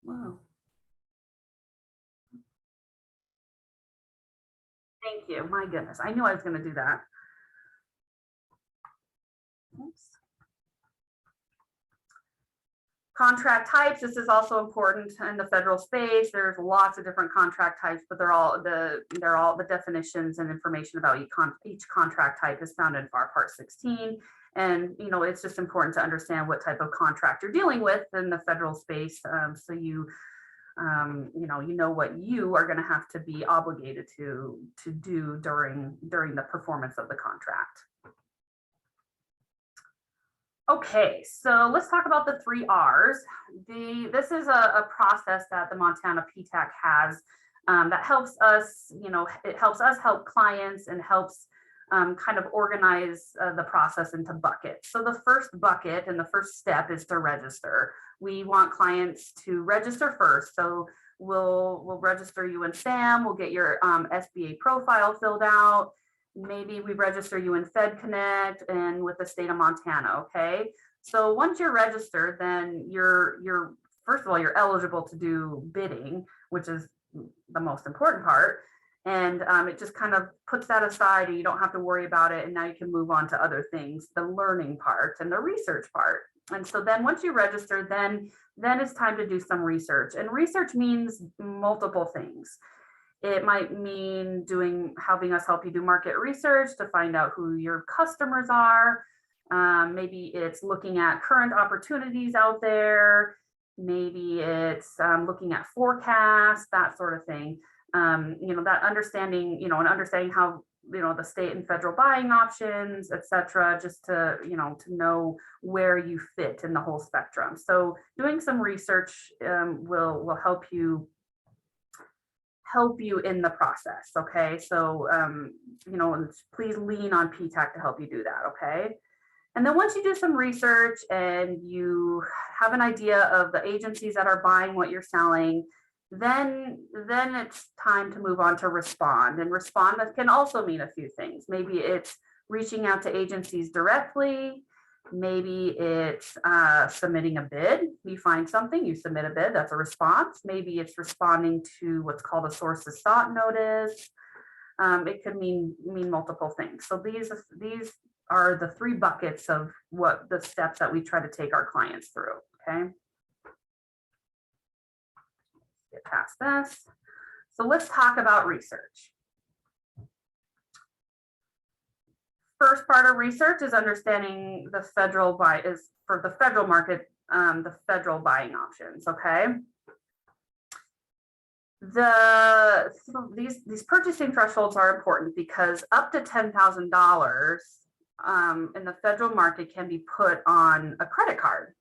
Wow. Thank you. My goodness. I knew I was going to do that. Oops. Contract types. This is also important in the federal space. There's lots of different contract types, but they're all the definitions and information about each contract type is found in FAR Part 16. And it's just important to understand what type of contract you're dealing with in the federal space, so you know what you are going to have to be obligated to do during the performance of the contract. Okay, so let's talk about the 3 R's. This is a process that the Montana PTAC has that helps us, it helps us help clients and helps kind of organize the process into buckets. So the first bucket and the first step is to register. We want clients to register first. So we'll register you in SAM, we'll get your SBA profile filled out. Maybe we register you in Fed Connect and with the state of Montana, okay? So once you're registered, then you're first of all, you're eligible to do bidding, which is the most important part. And it just kind of puts that aside and you don't have to worry about it. And now you can move on to other things, the learning part and the research part. And so then once you register, then it's time to do some research. And research means multiple things. It might mean having us help you do market research to find out who your customers are. Maybe it's looking at current opportunities out there. Maybe it's looking at forecasts, that sort of thing. That understanding, and understanding how, the state and federal buying options, et cetera, just to know where you fit in the whole spectrum. So doing some research will help you in the process. Okay. So, please lean on PTAC to help you do that. Okay. And then once you do some research and you have an idea of the agencies that are buying what you're selling, then it's time to move on to respond. And respond can also mean a few things. Maybe it's reaching out to agencies directly. Maybe it's submitting a bid. You find something, you submit a bid, that's a response. Maybe it's responding to what's called a sources sought notice. It could mean multiple things. So these are the 3 buckets of what the steps that we try to take our clients through. Okay. Get past this. So let's talk about research. First part of research is understanding the federal for the federal market, the federal buying options. Okay. These purchasing thresholds are important because up to $10,000 in the federal market can be put on a credit card,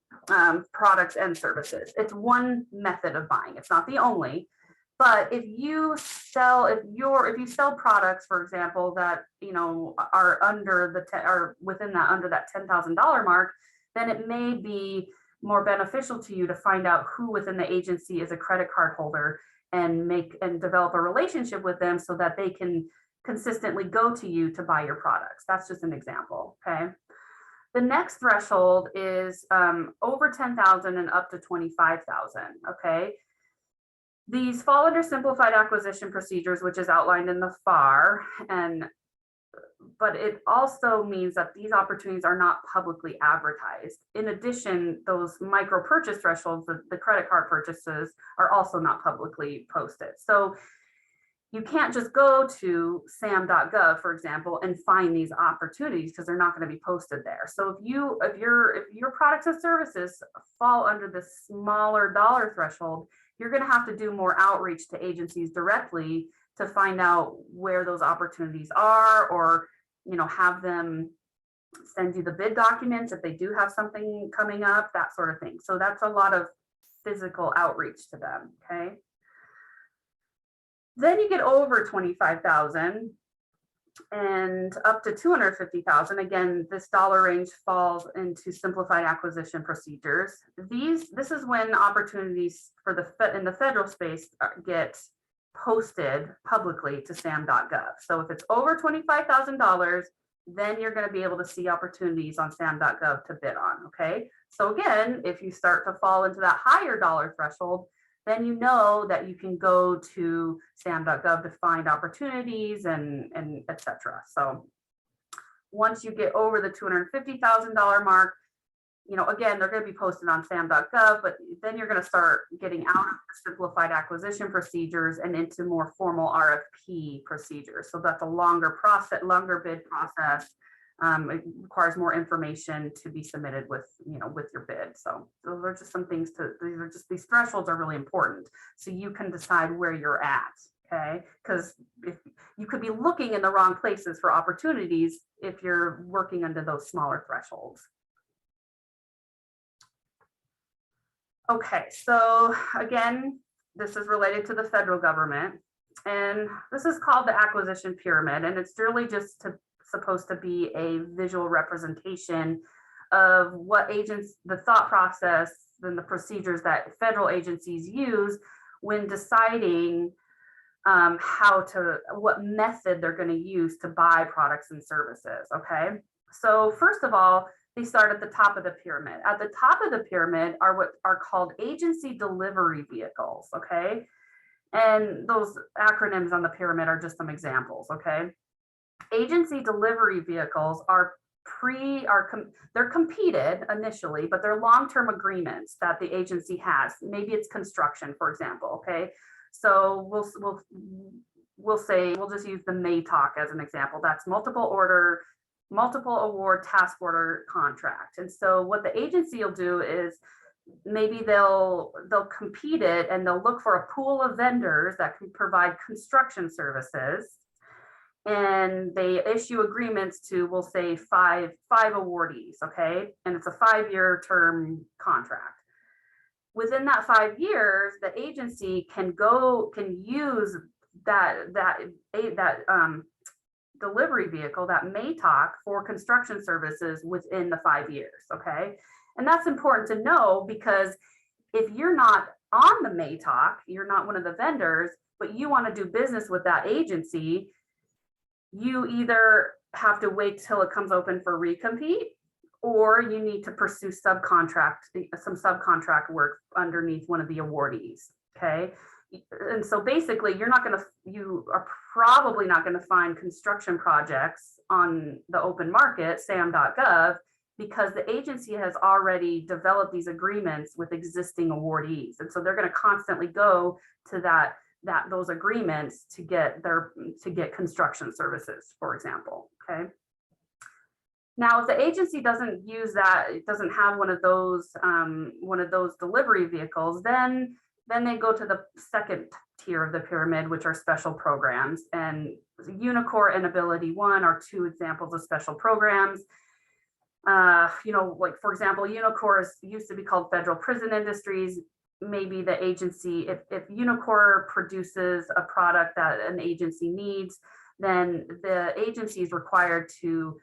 products and services. It's one method of buying. It's not the only. But if you sell products, for example, that are under within that $10,000 mark, then it may be more beneficial to you to find out who within the agency is a credit card holder and develop a relationship with them so that they can consistently go to you to buy your products. That's just an example. Okay. The next threshold is over 10,000 and up to 25,000. Okay. These fall under simplified acquisition procedures, which is outlined in the FAR, but it also means that these opportunities are not publicly advertised. In addition, those micro purchase thresholds, the credit card purchases, are also not publicly posted. So you can't just go to sam.gov, for example, and find these opportunities because they're not going to be posted there. So if your products and services fall under the smaller dollar threshold, you're going to have to do more outreach to agencies directly to find out where those opportunities are, or have them send you the bid documents if they do have something coming up, that sort of thing. So that's a lot of physical outreach to them. Okay. Then you get over 25,000 and up to 250,000. Again, this dollar range falls into simplified acquisition procedures. This is when opportunities in the federal space get posted publicly to sam.gov. So if it's over $25,000, then you're going to be able to see opportunities on sam.gov to bid on. Okay. So again, if you start to fall into that higher dollar threshold, then you know that you can go to sam.gov to find opportunities and et cetera. So once you get over the $250,000 mark, again, they're going to be posted on sam.gov, but then you're going to start getting out of the simplified acquisition procedures and into more formal RFP procedures. So that's a longer process, longer bid process. It requires more information to be submitted with your bid. So those are just some things these thresholds are really important. So you can decide where you're at. Okay, because if you could be looking in the wrong places for opportunities if you're working under those smaller thresholds. Okay, so again, this is related to the federal government, and this is called the acquisition pyramid, and it's really just supposed to be a visual representation of what the thought process and the procedures that federal agencies use when deciding what method they're going to use to buy products and services. Okay, so first of all, they start at the top of the pyramid. At the top of the pyramid are what are called agency delivery vehicles. Okay, and those acronyms on the pyramid are just some examples. Okay, agency delivery vehicles they're competed initially, but they're long-term agreements that the agency has. Maybe it's construction, for example. Okay. So we'll just use the MATOC as an example. That's multiple award task order contract. And so what the agency will do is maybe they'll compete it and they'll look for a pool of vendors that can provide construction services. And they issue agreements to, we'll say, five awardees. Okay. And it's a 5-year term contract. Within that 5 years, the agency can use that delivery vehicle, that MATOC, for construction services within the 5 years. Okay, and that's important to know, because if you're not on the MATOC, you're not one of the vendors, but you want to do business with that agency, you either have to wait till it comes open for recompete, or you need to pursue some subcontract work underneath one of the awardees. Okay. And so basically you are probably not going to find construction projects on the open market, sam.gov, because the agency has already developed these agreements with existing awardees. And so they're going to constantly go to those agreements to get construction services, for example. Okay. Now, if the agency doesn't use that, it doesn't have one of those delivery vehicles, then they go to the second tier of the pyramid, which are special programs. And Unicore and Ability One are two examples of special programs. Like, for example, Unicore used to be called Federal Prison Industries. Maybe the agency, if Unicore produces a product that an agency needs, then the agency is required to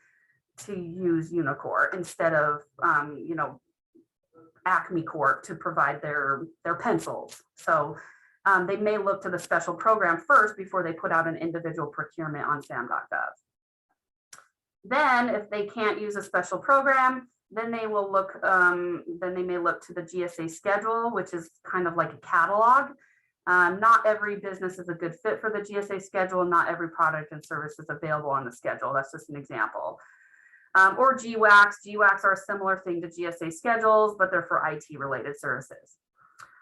use Unicore instead of Acme Corp to provide their pencils. So they may look to the special program first before they put out an individual procurement on sam.gov. Then if they can't use a special program, then they will look they may look to the GSA schedule, which is kind of like a catalog. Not every business is a good fit for the GSA schedule. Not every product and service is available on the schedule. That's just an example. Or GWACs. GWACs are a similar thing to GSA schedules, but they're for IT related services.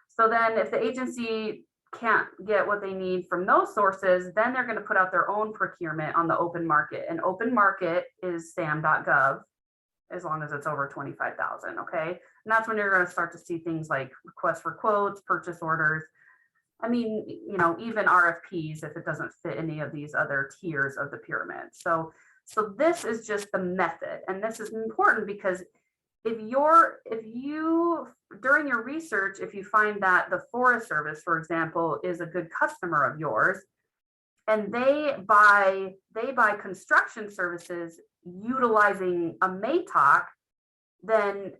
So then if the agency can't get what they need from those sources, then they're going to put out their own procurement on the open market. And open market is sam.gov, as long as it's over 25,000. Okay. And that's when you're going to start to see things like requests for quotes, purchase orders. I mean, even RFPs if it doesn't fit any of these other tiers of the pyramid. So this is just the method, and this is important because if you during your research, if you find that the Forest Service, for example, is a good customer of yours, and they buy construction services utilizing a MATOC, then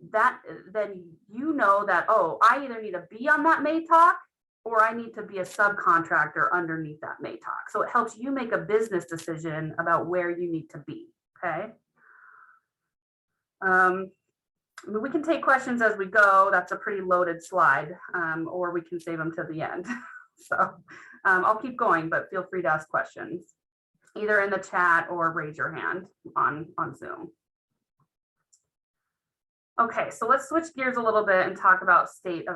you know that, oh, I either need to be on that MATOC or I need to be a subcontractor underneath that MATOC. So it helps you make a business decision about where you need to be. Okay. I mean, we can take questions as we go. That's a pretty loaded slide, or we can save them to the end. So I'll keep going, but feel free to ask questions either in the chat or raise your hand on Zoom. Okay, so let's switch gears a little bit and talk about state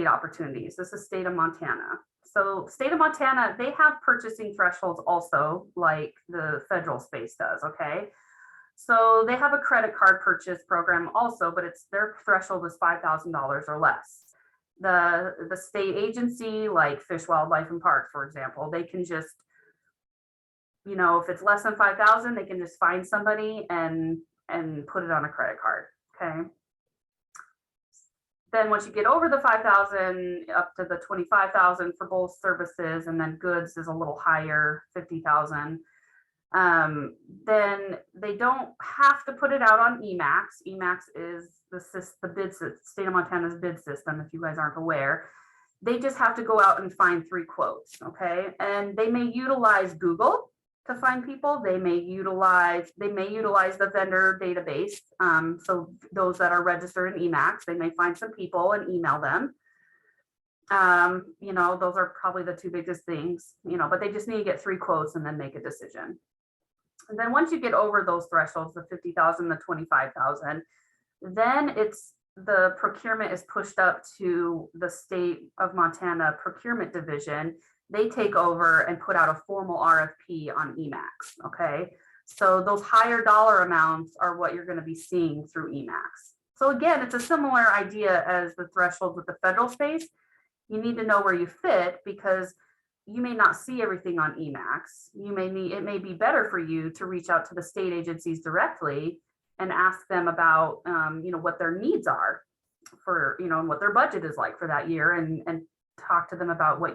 opportunities. This is state of Montana. So state of Montana, they have purchasing thresholds also like the federal space does, okay? So they have a credit card purchase program also, but their threshold is $5,000 or less. The state agency like Fish, Wildlife, and Parks, for example, they can just, you know, if it's less than 5,000, they can just find somebody and put it on a credit card, okay? Then once you get over the 5,000 up to the 25,000 for both services, and then goods is a little higher, 50,000. Then they don't have to put it out on EMAX. EMAX is the bid system, state of Montana's bid system, if you guys aren't aware. They just have to go out and find 3 quotes, okay? And they may utilize Google to find people. They may utilize the vendor database. So those that are registered in EMAX, they may find some people and email them. You know, those are probably the 2 biggest things, you know, but they just need to get 3 quotes and then make a decision. And then once you get over those thresholds, the 50,000, the 25,000, then the procurement is pushed up to the state of Montana procurement division. They take over and put out a formal RFP on EMAX, okay? So those higher dollar amounts are what you're going to be seeing through EMAX. So again, it's a similar idea as the threshold with the federal space. You need to know where you fit because you may not see everything on EMAX. It may be better for you to reach out to the state agencies directly and ask them about, you know, what their needs are for, you know, and what their budget is like for that year, and talk to them about what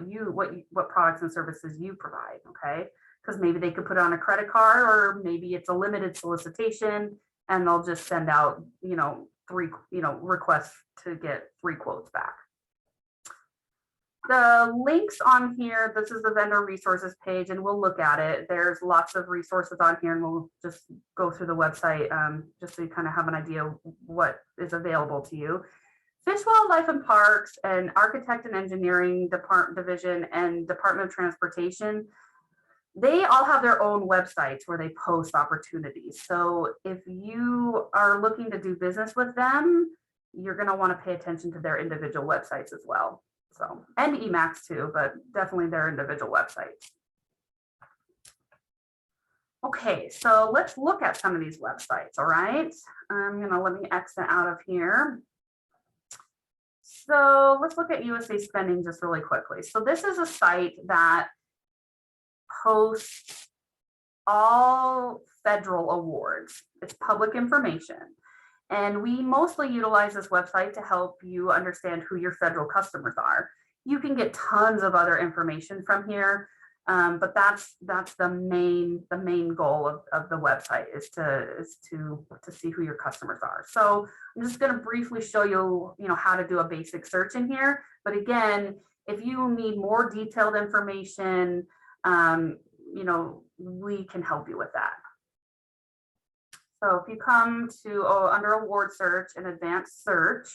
products and services you provide, okay? Because maybe they could put on a credit card, or maybe it's a limited solicitation and they'll just send out, you know, 3, you know, requests to get 3 quotes back. The links on here, this is the vendor resources page, and we'll look at it. There's lots of resources on here, and we'll just go through the website just so you kind of have an idea of what is available to you. Fish, Wildlife, and Parks, and Architect and Engineering Division, and Department of Transportation, they all have their own websites where they post opportunities. So if you are looking to do business with them, you're going to want to pay attention to their individual websites as well. So, and EMAX too, but definitely their individual websites. Okay, so let's look at some of these websites, all right? Let me exit out of here. So let's look at USA Spending just really quickly. So this is a site that posts all federal awards. It's public information. And we mostly utilize this website to help you understand who your federal customers are. You can get tons of other information from here, but that's the main goal of the website is to see who your customers are. So I'm just going to briefly show you, how to do a basic search in here. But again, if you need more detailed information, we can help you with that. So if you come to under award search and advanced search,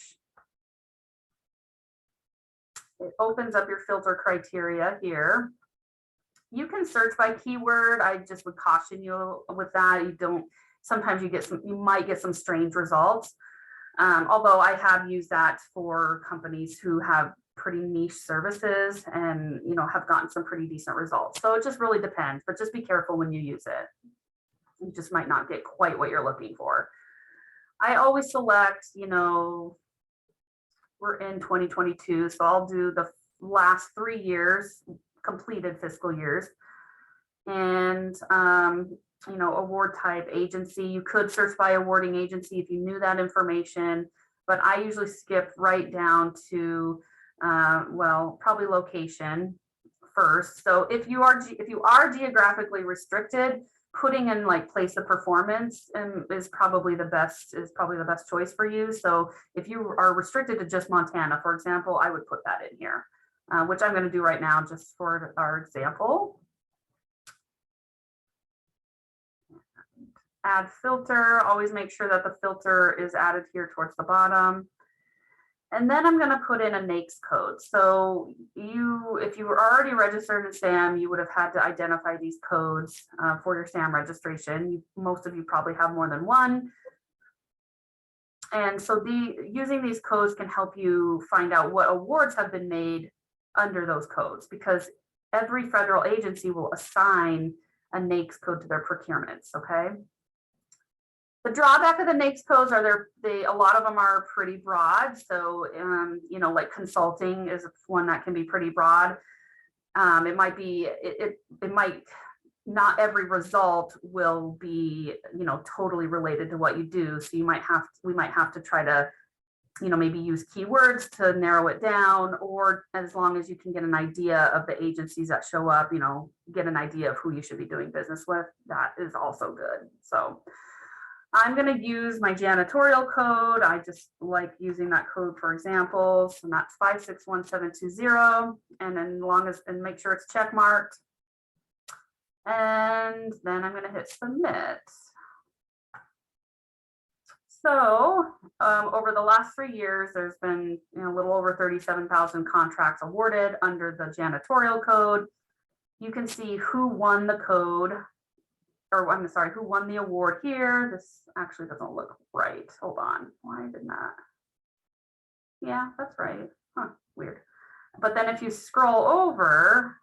it opens up your filter criteria here. You can search by keyword. I just would caution you with that. Sometimes you might get some strange results. Although I have used that for companies who have pretty niche services and, have gotten some pretty decent results. So it just really depends, but just be careful when you use it. You just might not get quite what you're looking for. I always select, we're in 2022, so I'll do the last 3 years, completed fiscal years. And, award type agency. You could search by awarding agency if you knew that information, but I usually skip right down to, probably location first. So if you are geographically restricted, putting in like place of performance is probably the best choice for you. So if you are restricted to just Montana, for example, I would put that in here, which I'm going to do right now just for our example. add filter, always make sure that the filter is added here towards the bottom. And then I'm going to put in a NAICS code. So if you were already registered in SAM, you would have had to identify these codes for your SAM registration. Most of you probably have more than one. And so using these codes can help you find out what awards have been made under those codes, because every federal agency will assign a NAICS code to their procurements, okay? The drawback of the NAICS codes are a lot of them are pretty broad. So, you know, like consulting is one that can be pretty broad. It might not every result will be, you know, totally related to what you do. So we might have to try to, you know, maybe use keywords to narrow it down, or as long as you can get an idea of the agencies that show up, you know, get an idea of who you should be doing business with, that is also good. So I'm going to use my janitorial code. I just like using that code for examples, and that's 561720. And then make sure it's check marked. And then I'm going to hit submit. So over the last 3 years, there's been, you know, a little over 37,000 contracts awarded under the janitorial code. You can see who won the code, or I'm sorry, who won the award here. This actually doesn't look right. Hold on. Why did that? Yeah, that's right. Huh, weird. But then if you scroll over,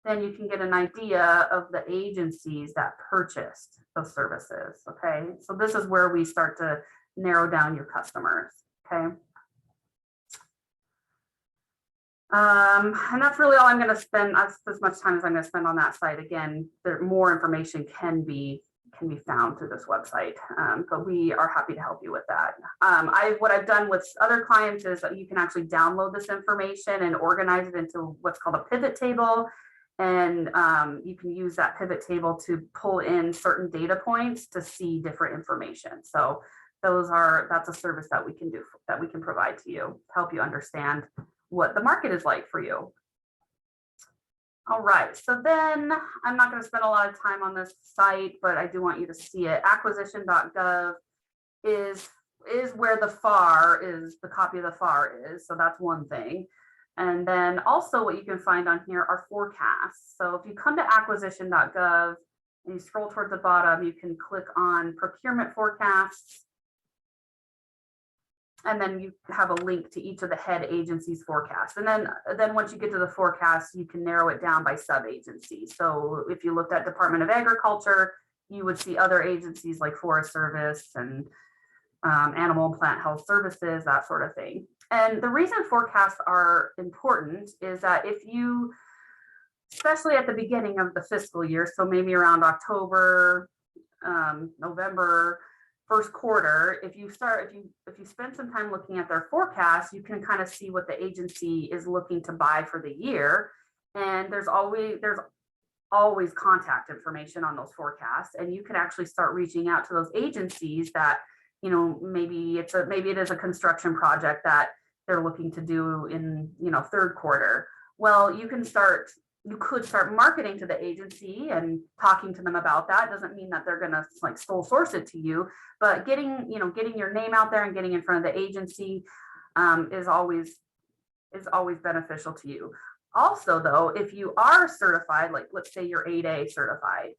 then you can get an idea of the agencies that purchased those services, okay? So this is where we start to narrow down your customers, okay? And that's really all I'm going to spend as much time as I'm going to spend on that site. Again, more information can be found through this website, but we are happy to help you with that. What I've done with other clients is that you can actually download this information and organize it into what's called a pivot table. And you can use that pivot table to pull in certain data points to see different information. So that's a service that we can do, that we can provide to you to help you understand what the market is like for you. All right, so then I'm not going to spend a lot of time on this site, but I do want you to see it. Acquisition.gov is where the FAR is, the copy of the FAR is. So that's one thing. And then also what you can find on here are forecasts. So if you come to acquisition.gov and you scroll towards the bottom, you can click on procurement forecasts. And then you have a link to each of the head agencies' forecasts. And then once you get to the forecast, you can narrow it down by sub-agency. So if you looked at Department of Agriculture, you would see other agencies like Forest Service and Animal and Plant Health Services, that sort of thing. And the reason forecasts are important is that if you, especially at the beginning of the fiscal year, so maybe around October, November, first quarter, if you spend some time looking at their forecast, you can kind of see what the agency is looking to buy for the year. And there's always contact information on those forecasts, and you can actually start reaching out to those agencies that, you know, maybe it is a construction project that they're looking to do in, you know, third quarter. Well, you could start marketing to the agency and talking to them about that. Doesn't mean that they're going to like sole source it to you, but getting your name out there and getting in front of the agency is always beneficial to you. Also, though, if you are certified, like let's say you're 8A certified,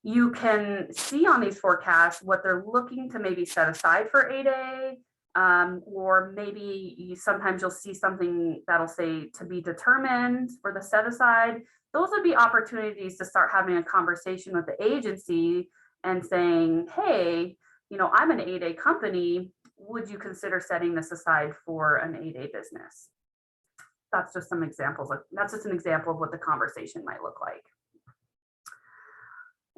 you can see on these forecasts what they're looking to maybe set aside for 8A. Or maybe sometimes you'll see something that'll say to be determined for the set aside. Those would be opportunities to start having a conversation with the agency and saying, hey, you know, I'm an 8A company. Would you consider setting this aside for an 8A business? That's just an example of what the conversation might look like.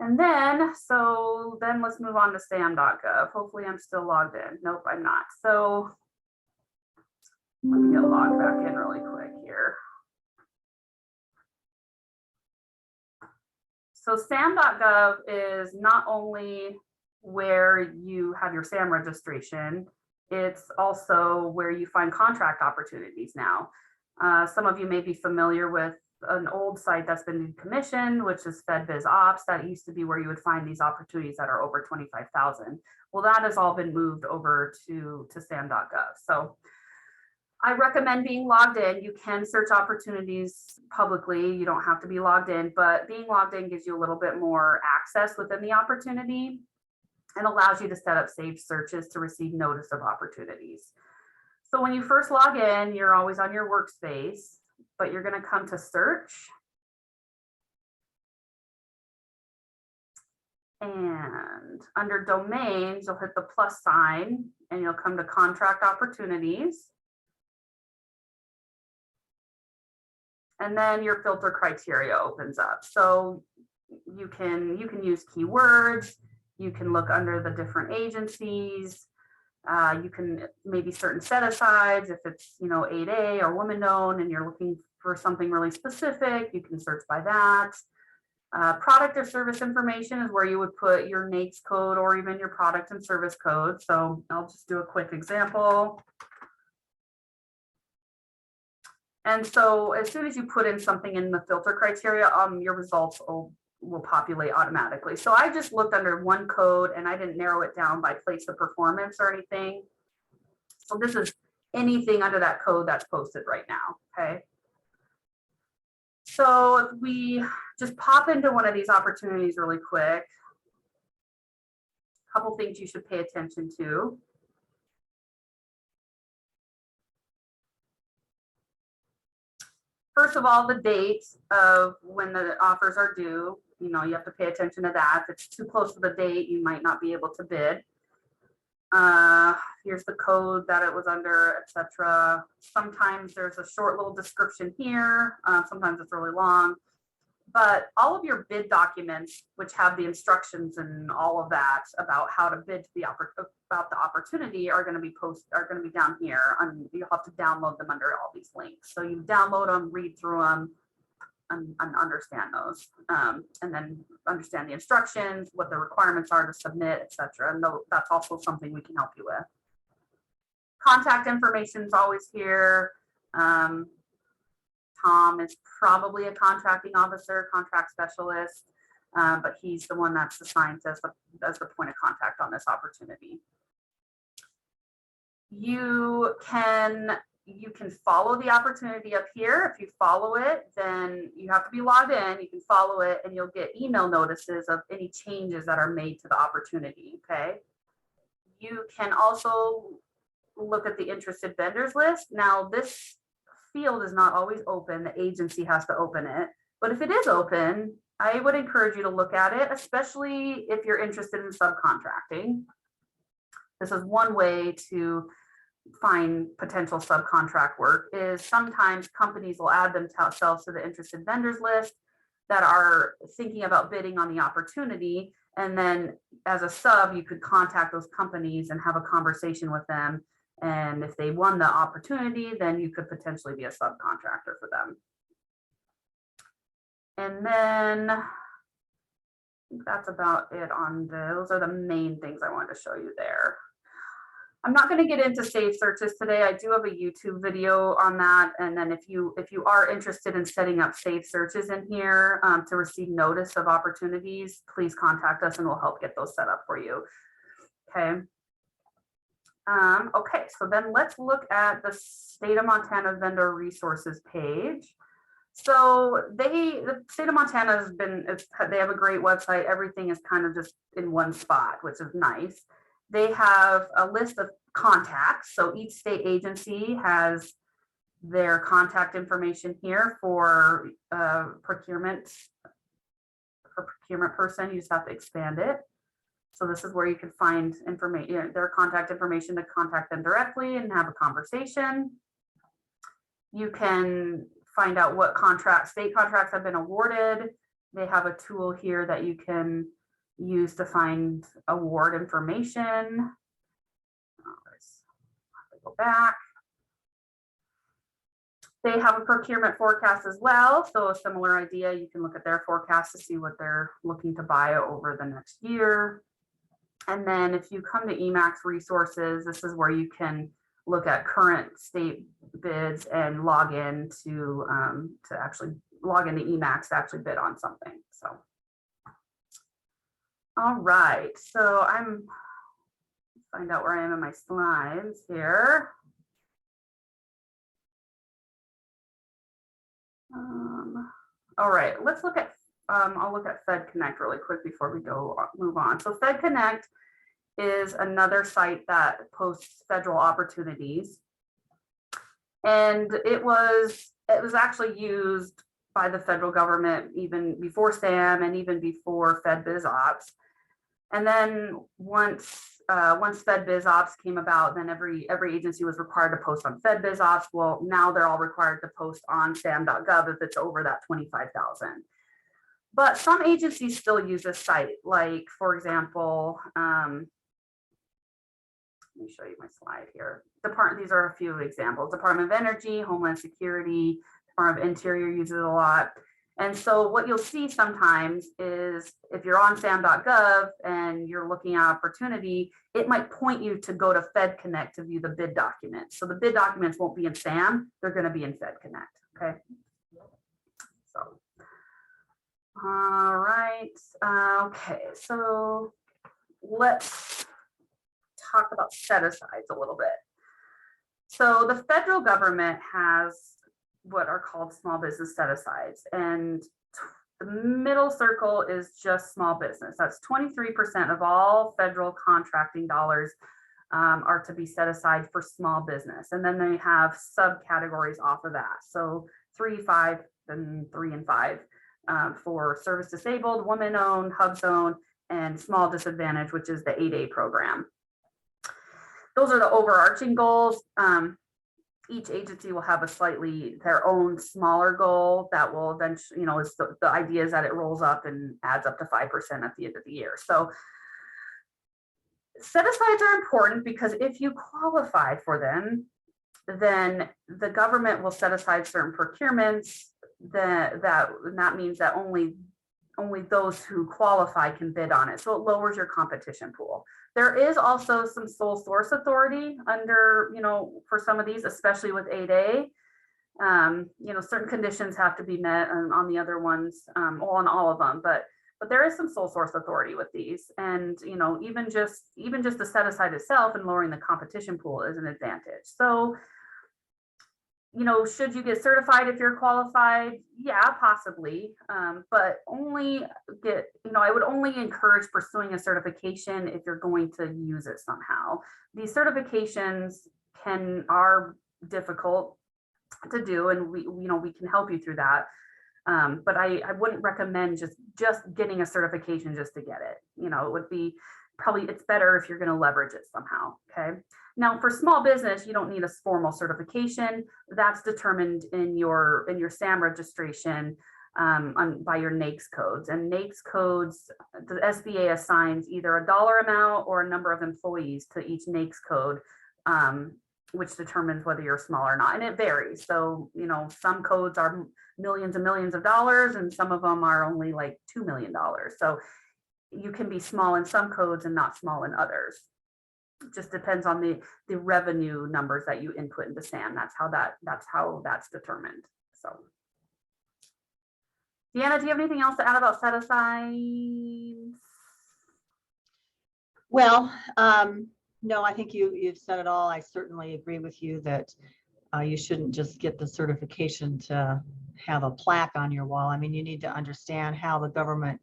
And then let's move on to sam.gov. Hopefully I'm still logged in. Nope, I'm not. So let me get logged back in really quick here. So sam.gov is not only where you have your SAM registration, it's also where you find contract opportunities now. Some of you may be familiar with an old site that's been decommissioned, which is FedBiz Ops. That used to be where you would find these opportunities that are over 25,000. Well, that has all been moved over to SAM.gov. So I recommend being logged in. You can search opportunities publicly. You don't have to be logged in, but being logged in gives you a little bit more access within the opportunity and allows you to set up saved searches to receive notice of opportunities. So when you first log in, you're always on your workspace, but you're going to come to search. And under domains, you'll hit the plus sign and you'll come to contract opportunities. And then your filter criteria opens up. So you can use keywords, you can look under the different agencies, you can maybe certain set asides if it's 8A or woman owned and you're looking for something really specific, you can search by that. Product or service information is where you would put your NAICS code or even your product and service code. So I'll just do a quick example. And so as soon as you put in something in the filter criteria, your results will populate automatically. So I just looked under one code and I didn't narrow it down by place of performance or anything. So this is anything under that code that's posted right now, okay? So if we just pop into one of these opportunities really quick, a couple things you should pay attention to. First of all, the date of when the offers are due, you have to pay attention to that. If it's too close to the date, you might not be able to bid. Here's the code that it was under, etc. Sometimes there's a short little description here. Sometimes it's really long. But all of your bid documents, which have the instructions and all of that about how to bid to about the opportunity, are going to be down here. You'll have to download them under all these links. So you download them, read through them, and understand those, and then understand the instructions, what the requirements are to submit, etc. And that's also something we can help you with. Contact information is always here. Tom is probably a contracting officer, contract specialist, but he's the one that's assigned as the point of contact on this opportunity. You can follow the opportunity up here. If you follow it, then you have to be logged in. You can follow it and you'll get email notices of any changes that are made to the opportunity, okay? You can also look at the interested vendors list. Now this field is not always open. The agency has to open it. But if it is open, I would encourage you to look at it, especially if you're interested in subcontracting. This is one way to find potential subcontract work, is sometimes companies will add themselves to the interested vendors list that are thinking about bidding on the opportunity. And then as a sub, you could contact those companies and have a conversation with them. And if they won the opportunity, then you could potentially be a subcontractor for them. And then I think that's about it on those are the main things I wanted to show you there. I'm not going to get into saved searches today. I do have a YouTube video on that. And then if you are interested in setting up saved searches in here to receive notice of opportunities, please contact us and we'll help get those set up for you. Okay. Okay, so then let's look at the State of Montana vendor resources page. So the State of Montana has they have a great website. Everything is kind of just in one spot, which is nice. They have a list of contacts. So each state agency has their contact information here for procurement person. You just have to expand it. So this is where you can find information, their contact information to contact them directly and have a conversation. You can find out what state contracts have been awarded. They have a tool here that you can use to find award information. Let's go back. They have a procurement forecast as well. So a similar idea, you can look at their forecast to see what they're looking to buy over the next year. And then if you come to Emacs resources, this is where you can look at current state bids and log in to actually log into Emacs to actually bid on something. So, all right. So find out where I am in my slides here. All right, let's look at, I'll look at Fed Connect really quick before we move on. So Fed Connect is another site that posts federal opportunities. And it was actually used by the federal government even before SAM and even before Fed Biz Ops. And then once Fed Biz Ops came about, then every agency was required to post on Fed Biz Ops. Well, now they're all required to post on sam.gov if it's over that 25,000. But some agencies still use this site. Like, for example, let me show you my slide here. These are a few examples. Department of Energy, Homeland Security, Department of Interior uses it a lot. And so what you'll see sometimes is if you're on sam.gov and you're looking at opportunity, it might point you to go to Fed Connect to view the bid documents. So the bid documents won't be in SAM, they're going to be in Fed Connect. Okay. So, all right. Okay. So let's talk about set-asides a little bit. So the federal government has what are called small business set-asides, and the middle circle is just small business. That's 23% of all federal contracting dollars are to be set aside for small business, and then they have subcategories off of that. So 3, 5, and 3 and 5 for service disabled, woman-owned, HUBZone, and small disadvantage, which is the 8A program. Those are the overarching goals. Each agency will have their own smaller goal that will eventually, is the idea is that it rolls up and adds up to 5% at the end of the year. So set-asides are important because if you qualify for them, then the government will set aside certain procurements that means that only those who qualify can bid on it. So it lowers your competition pool. There is also some sole source authority under, for some of these, especially with 8A. Certain conditions have to be met on the other ones, on all of them, but there is some sole source authority with these. And, even just the set aside itself and lowering the competition pool is an advantage. So, should you get certified if you're qualified? Yeah, possibly. But I would only encourage pursuing a certification if you're going to use it somehow. These certifications are difficult to do, and we can help you through that. But I wouldn't recommend just getting a certification just to get it. It would be it's better if you're going to leverage it somehow. Okay. Now, for small business, you don't need a formal certification. That's determined in your SAM registration by your NAICS codes. And NAICS codes, the SBA assigns either a dollar amount or a number of employees to each NAICS code, which determines whether you're small or not. And it varies. So, some codes are millions and millions of dollars, and some of them are only like $2 million. So you can be small in some codes and not small in others. It just depends on the revenue numbers that you input into SAM. That's how that's determined. So, Deanna, do you have anything else to add about set-asides? Well, no, I think you've said it all. I certainly agree with you that you shouldn't just get the certification to have a plaque on your wall. I mean, you need to understand how the government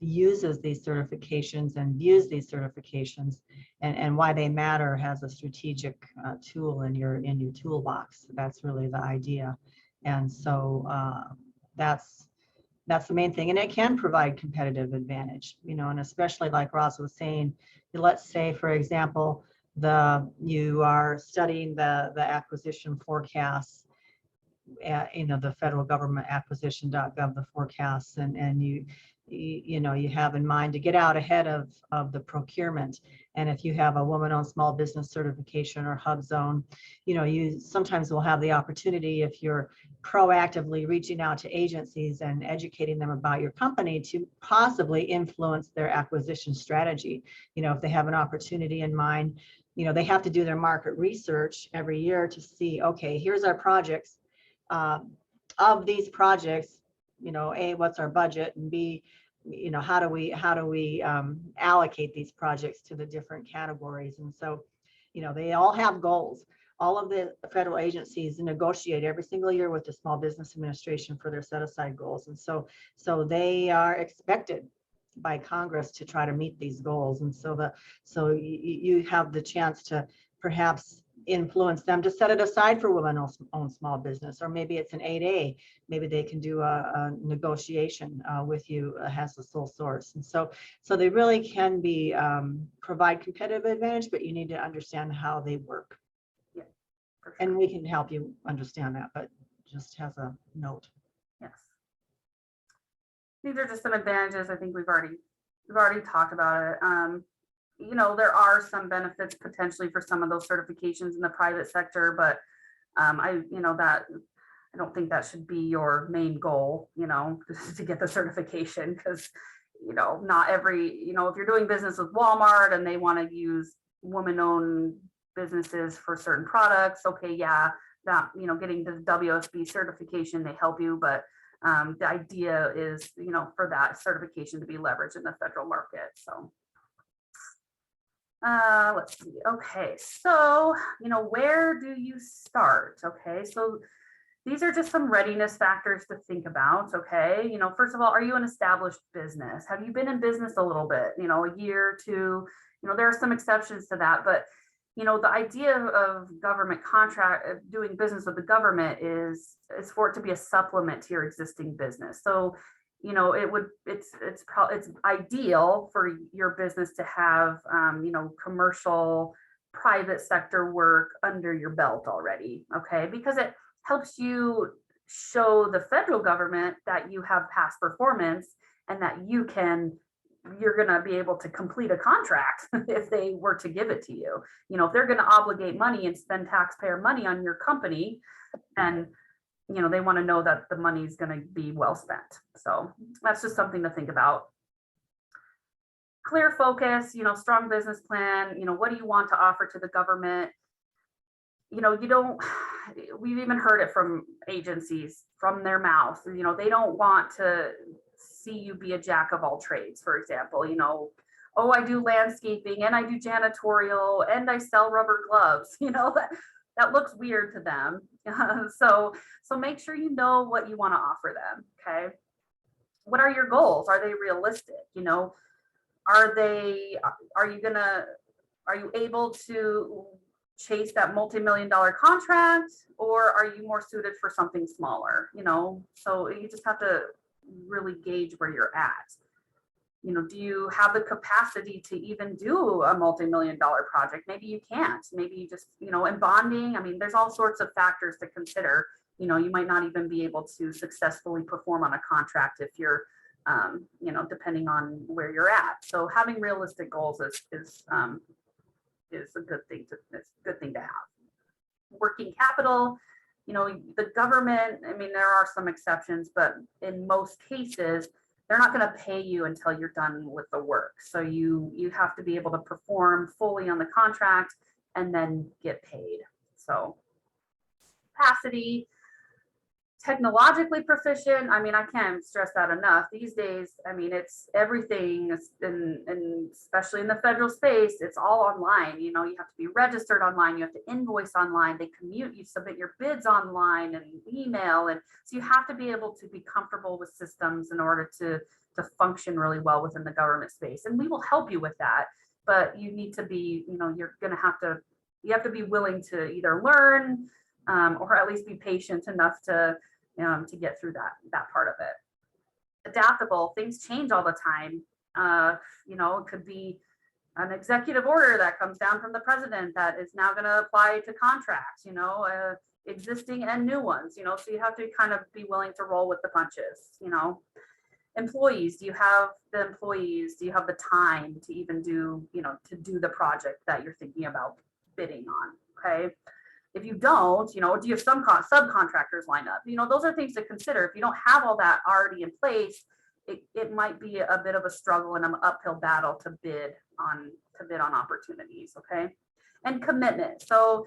uses these certifications and views these certifications, and why they matter as a strategic tool in your toolbox. That's really the idea. And so that's the main thing, and it can provide competitive advantage, and especially like Ross was saying, let's say, for example, you are studying the acquisition forecasts, the federal government acquisition.gov, the forecasts, and you have in mind to get out ahead of the procurement. And if you have a woman-owned small business certification or HUBZone, you sometimes will have the opportunity, if you're proactively reaching out to agencies and educating them about your company, to possibly influence their acquisition strategy. If they have an opportunity in mind, they have to do their market research every year to see, okay, here's our projects. Of these projects, A, what's our budget, and B, how do we allocate these projects to the different categories? And so, they all have goals. All of the federal agencies negotiate every single year with the Small Business Administration for their set aside goals. And so they are expected by Congress to try to meet these goals. And so you have the chance to perhaps influence them to set it aside for women-owned small business, or maybe it's an 8A. Maybe they can do a negotiation with you as a sole source. And so they really can be provide competitive advantage, but you need to understand how they work. Yeah, for sure. And we can help you understand that, but just as a note. Yes. These are just some advantages. I think we've already talked about it. There are some benefits potentially for some of those certifications in the private sector, but I don't think that should be your main goal, to get the certification, because, not every, if you're doing business with Walmart and they want to use woman-owned businesses for certain products, okay, yeah, that, getting the WSB certification, they help you, but the idea is, for that certification to be leveraged in the federal market. So let's see. Okay, so where do you start? Okay, so these are just some readiness factors to think about. Okay, first of all, are you an established business? Have you been in business a little bit, a year or two? There are some exceptions to that, but the idea of government doing business with the government is for it to be a supplement to your existing business. So it's ideal for your business to have commercial private sector work under your belt already, okay, because it helps you show the federal government that you have past performance and that you're going to be able to complete a contract if they were to give it to you. If they're going to obligate money and spend taxpayer money on your company, and they want to know that the money is going to be well spent. So that's just something to think about. Clear focus, strong business plan. What do you want to offer to the government? We've even heard it from agencies, from their mouths. They don't want to see you be a jack of all trades, for example. Oh, I do landscaping and I do janitorial and I sell rubber gloves. That looks weird to them. So make sure you know what you want to offer them. Okay. What are your goals? Are they realistic? Are you able to chase that multi-million-dollar contract, or are you more suited for something smaller? So you just have to really gauge where you're at. Do you have the capacity to even do a multi-million-dollar project? Maybe you can't. Maybe you just, and bonding. I mean, there's all sorts of factors to consider. You might not even be able to successfully perform on a contract if you're, depending on where you're at. So having realistic goals is a good thing to have. Working capital. The government. I mean, there are some exceptions, but in most cases, they're not going to pay you until you're done with the work. So you have to be able to perform fully on the contract and then get paid. So capacity, technologically proficient. I mean, I can't stress that enough. These days, I mean, it's everything, and especially in the federal space, it's all online. You have to be registered online. You have to invoice online. You submit your bids online and email. And so you have to be able to be comfortable with systems in order to function really well within the government space. And we will help you with that. But you need to be, you have to be willing to either learn or at least be patient enough to get through that part of it. Adaptable, things change all the time. It could be an executive order that comes down from the president that is now going to apply to contracts, existing and new ones, so you have to kind of be willing to roll with the punches. Employees, do you have the time to even do the project that you're thinking about bidding on? Okay. If you don't, do you have some subcontractors lined up? Those are things to consider. If you don't have all that already in place, it might be a bit of a struggle and an uphill battle to bid on opportunities. Okay. And commitment. So,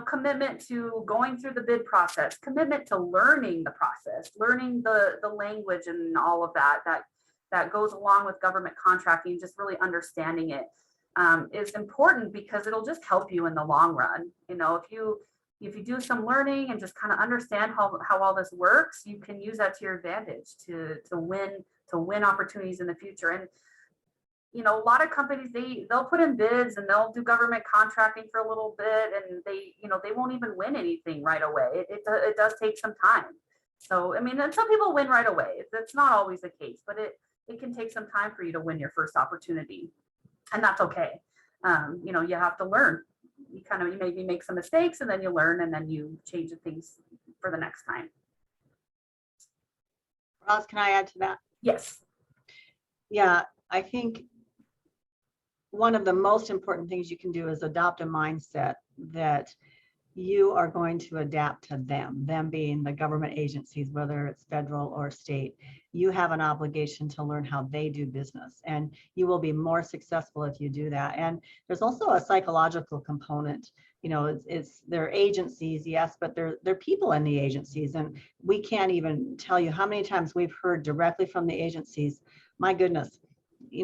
commitment to going through the bid process, commitment to learning the process, learning the language and all of that goes along with government contracting, just really understanding it is important, because it'll just help you in the long run. If you do some learning and just kind of understand how all this works, you can use that to your advantage to win opportunities in the future. And a lot of companies, they'll put in bids and they'll do government contracting for a little bit, and they won't even win anything right away. It does take some time. So I mean, some people win right away. That's not always the case, but it can take some time for you to win your first opportunity, and that's okay. You have to learn. You maybe make some mistakes, and then you learn, and then you change the things for the next time. What else can I add to that? Yes. Yeah, I think one of the most important things you can do is adopt a mindset that you are going to adapt to them being the government agencies, whether it's federal or state. You have an obligation to learn how they do business, and you will be more successful if you do that. And there's also a psychological component. They're agencies, yes, but they're people in the agencies, and we can't even tell you how many times we've heard directly from the agencies, my goodness,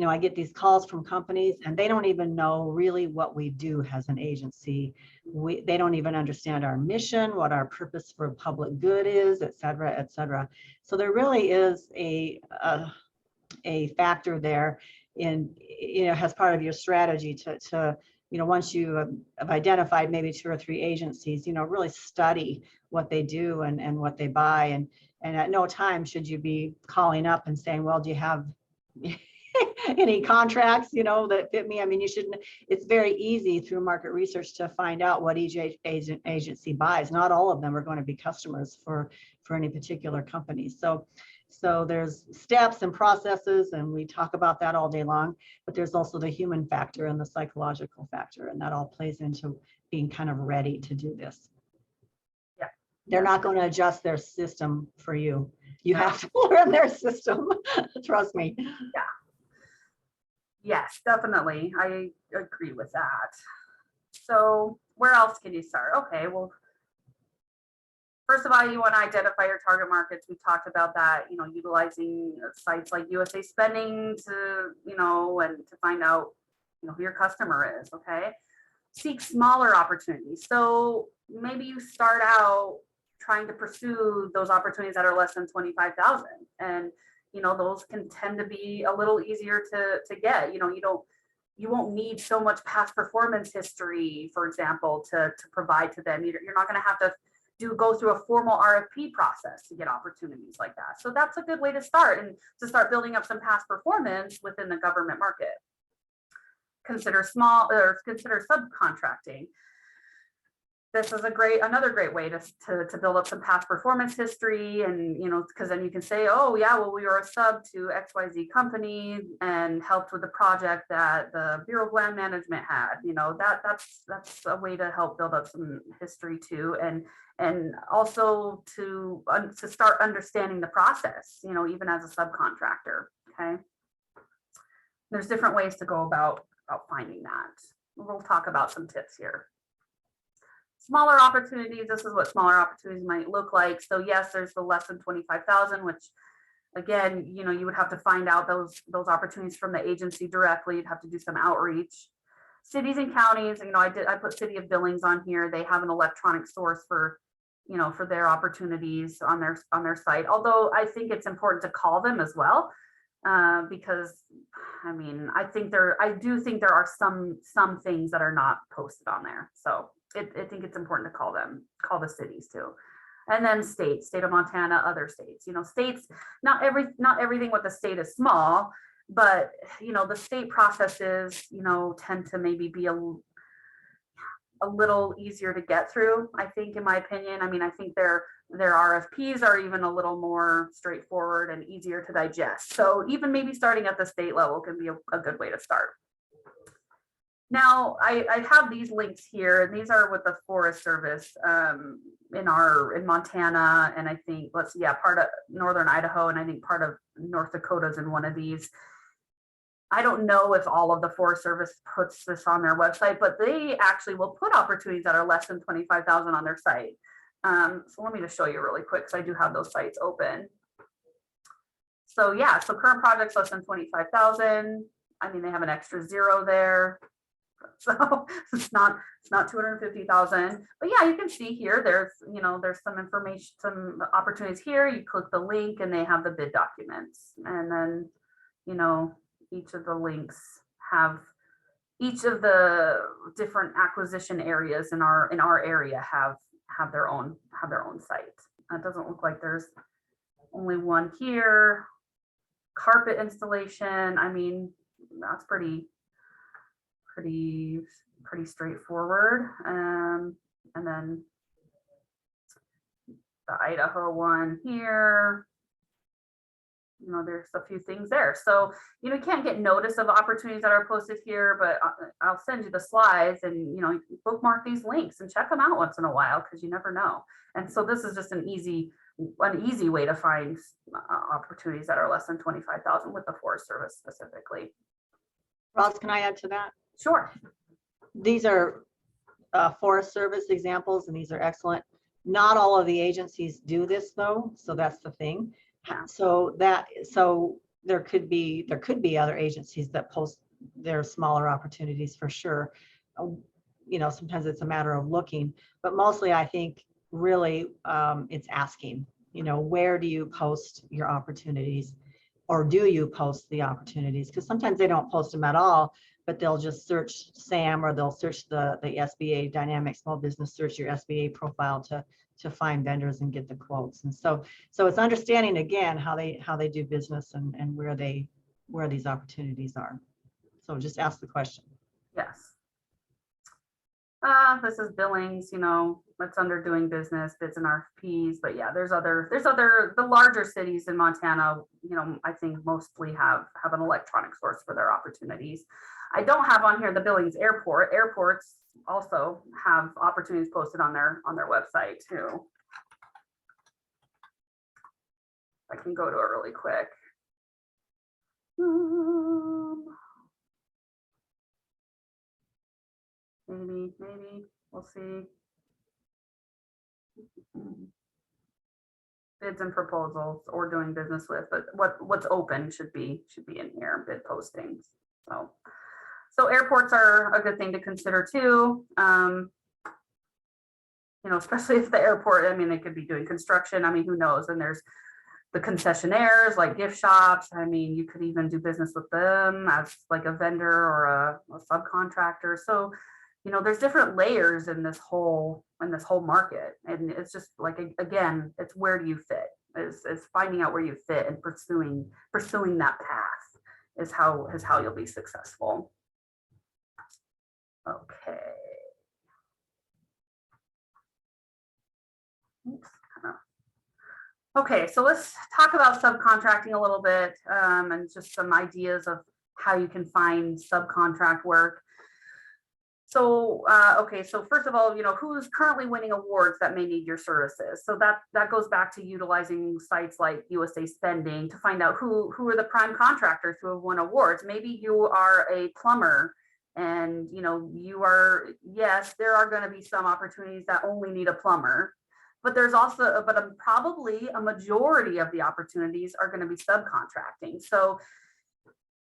I get these calls from companies and they don't even know really what we do as an agency. They don't even understand our mission, what our purpose for public good is, et cetera, et cetera. So there really is a factor there in, as part of your strategy to once you have identified maybe 2 or 3 agencies, really study what they do and what they buy. And at no time should you be calling up and saying, well, do you have any contracts, that fit me? I mean, you shouldn't. It's very easy through market research to find out what each agency buys. Not all of them are going to be customers for any particular company. So there's steps and processes, and we talk about that all day long, but there's also the human factor and the psychological factor, and that all plays into being kind of ready to do this. Yeah. They're not going to adjust their system for you. You have to learn their system. Trust me. Yeah. Yes, definitely. I agree with that. So where else can you start? Okay, well, first of all, you want to identify your target markets. We talked about that, utilizing sites like USA Spending to, and to find out, who your customer is. Okay. Seek smaller opportunities. So maybe you start out trying to pursue those opportunities that are less than 25,000, and those can tend to be a little easier to get. You won't need so much past performance history, for example, to provide to them. You're not going to have to go through a formal RFP process to get opportunities like that. So that's a good way to start, and to start building up some past performance within the government market. Consider subcontracting. This is another great way to build up some past performance history, and because then you can say, oh yeah, well, we were a sub to XYZ company and helped with the project that the Bureau of Land Management had. That's a way to help build up some history too, and also to start understanding the process, even as a subcontractor. Okay, there's different ways to go about finding that. We'll talk about some tips here. Smaller opportunities, this is what smaller opportunities might look like. So yes, there's the less than 25,000, which again, you would have to find out those opportunities from the agency directly. You'd have to do some outreach. Cities and counties, I put City of Billings on here. They have an electronic source for their opportunities on their site. Although I think it's important to call them as well, because I do think there are some things that are not posted on there. So I think it's important to call the cities too. And then state of Montana, other states, states, not everything with the state is small, but, the state processes, tend to maybe be a little easier to get through, I think, in my opinion. I think their RFPs are even a little more straightforward and easier to digest. So even maybe starting at the state level can be a good way to start. Now, I have these links here, and these are with the Forest Service in Montana, and I think part of northern Idaho, and I think part of North Dakota's in one of these. I don't know if all of the Forest Service puts this on their website, but they actually will put opportunities that are less than 25,000 on their site. So let me just show you really quick, because I do have those sites open. So yeah, so current projects less than 25,000. I mean, they have an extra zero there. So it's not 250,000, but yeah, you can see here, there's some information, some opportunities here. You click the link and they have the bid documents. And then, each of the links have, each of the different acquisition areas in our area have their own site. It doesn't look like there's only one here. Carpet installation, I mean, that's pretty straightforward. And then the Idaho one here, there's a few things there. So, you can't get notice of opportunities that are posted here, but I'll send you the slides, and, bookmark these links and check them out once in a while, because you never know. And so this is just an easy way to find opportunities that are less than 25,000 with the Forest Service specifically. Ross, can I add to that? Sure. These are Forest Service examples, and these are excellent. Not all of the agencies do this though, so that's the thing. Yeah. So there could be other agencies that post their smaller opportunities for sure. Sometimes it's a matter of looking, but mostly I think really it's asking, where do you post your opportunities, or do you post the opportunities? Because sometimes they don't post them at all, but they'll just search SAM, or they'll search the SBA Dynamic Small Business Search, your SBA profile to find vendors and get the quotes. And so it's understanding again how they do business and where these opportunities are. So just ask the question. Yes. This is billings, it's under doing business, bids and RFPs, but yeah, there's other, the larger cities in Montana, I think mostly have an electronic source for their opportunities. I don't have on here the Billings airport. Airports also have opportunities posted on their website too. I can go to it really quick. Maybe we'll see. Bids and proposals, or doing business with, but what's open should be in here, bid postings. So airports are a good thing to consider too. Especially if the airport, I mean, they could be doing construction. I mean, who knows? And there's the concessionaires like gift shops. I mean, you could even do business with them as like a vendor or a subcontractor. So, there's different layers in this whole market, and it's just like, again, it's where do you fit? Is finding out where you fit and pursuing that path is how you'll be successful. Okay. Oops. Okay, so let's talk about subcontracting a little bit, and just some ideas of how you can find subcontract work. So, okay, so first of all, who's currently winning awards that may need your services? So that goes back to utilizing sites like USA Spending to find out who are the prime contractors who have won awards. Maybe you are a plumber, and yes, there are going to be some opportunities that only need a plumber, but there's also, probably a majority of the opportunities are going to be subcontracting. So,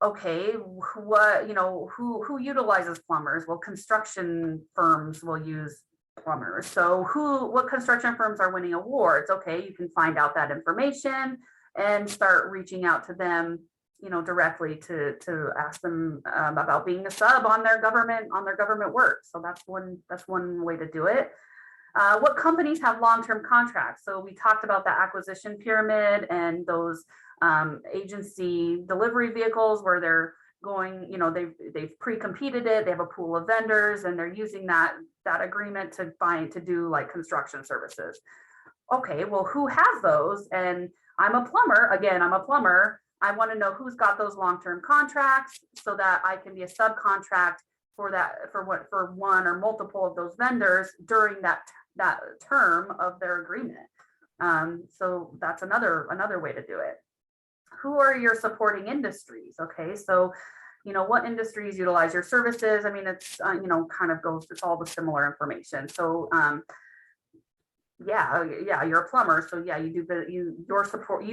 okay, who utilizes plumbers? Well, construction firms will use plumbers. So what construction firms are winning awards? Okay, you can find out that information and start reaching out to them, directly to ask them about being a sub on their government work. So that's one way to do it. What companies have long-term contracts? So we talked about the acquisition pyramid and those agency delivery vehicles where they're going, they've pre-competed it, they have a pool of vendors, and they're using that agreement to do like construction services. Okay, well, who has those? And I'm a plumber. I want to know who's got those long-term contracts so that I can be a subcontract for one or multiple of those vendors during that term of their agreement. So that's another way to do it. Who are your supporting industries? Okay, so what industries utilize your services. I mean, it's, kind of goes, it's all the similar information. So, yeah, you're a plumber. So yeah, you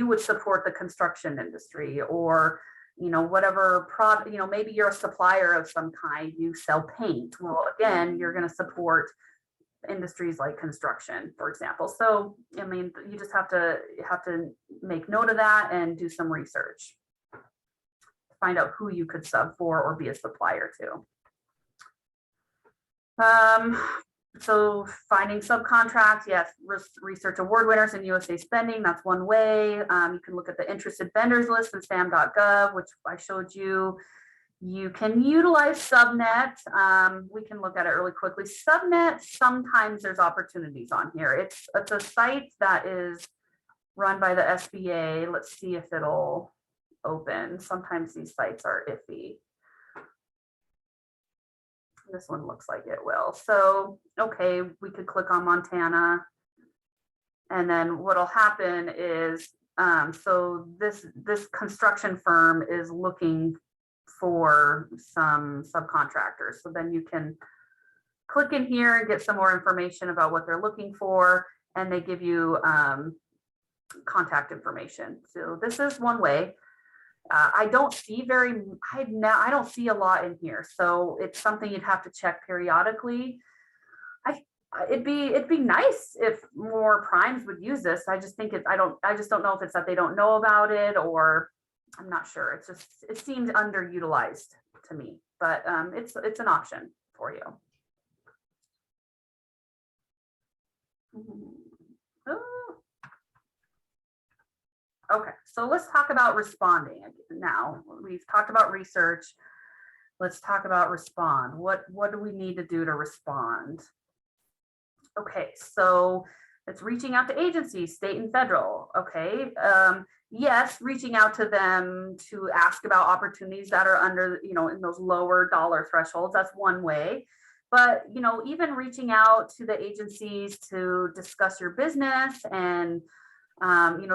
would support the construction industry, or, whatever product, maybe you're a supplier of some kind, you sell paint. Well, again, you're going to support industries like construction, for example. So, I mean, you just have to make note of that and do some research. Find out who you could sub for or be a supplier to. So finding subcontracts, yes, research award winners in USA spending, that's one way. You can look at the interested vendors list in sam.gov, which I showed you. You can utilize Subnet. We can look at it really quickly. Subnet, sometimes there's opportunities on here. It's a site that is run by the SBA. Let's see if it'll open. Sometimes these sites are iffy. This one looks like it will. So, okay, we could click on Montana. And then what'll happen is, so this construction firm is looking for some subcontractors. So then you can click in here and get some more information about what they're looking for. And they give you contact information. So this is one way. I don't see I don't see a lot in here, so it's something you'd have to check periodically. It'd be nice if more primes would use this. I just think I just don't know if it's that they don't know about it, or I'm not sure. It seems underutilized to me, but it's an option for you. Oh. Okay, so let's talk about responding now. We've talked about research. Let's talk about respond. What do we need to do to respond? Okay, so it's reaching out to agencies, state and federal. Okay, yes, reaching out to them to ask about opportunities that are under, in those lower dollar thresholds. That's one way. But, even reaching out to the agencies to discuss your business and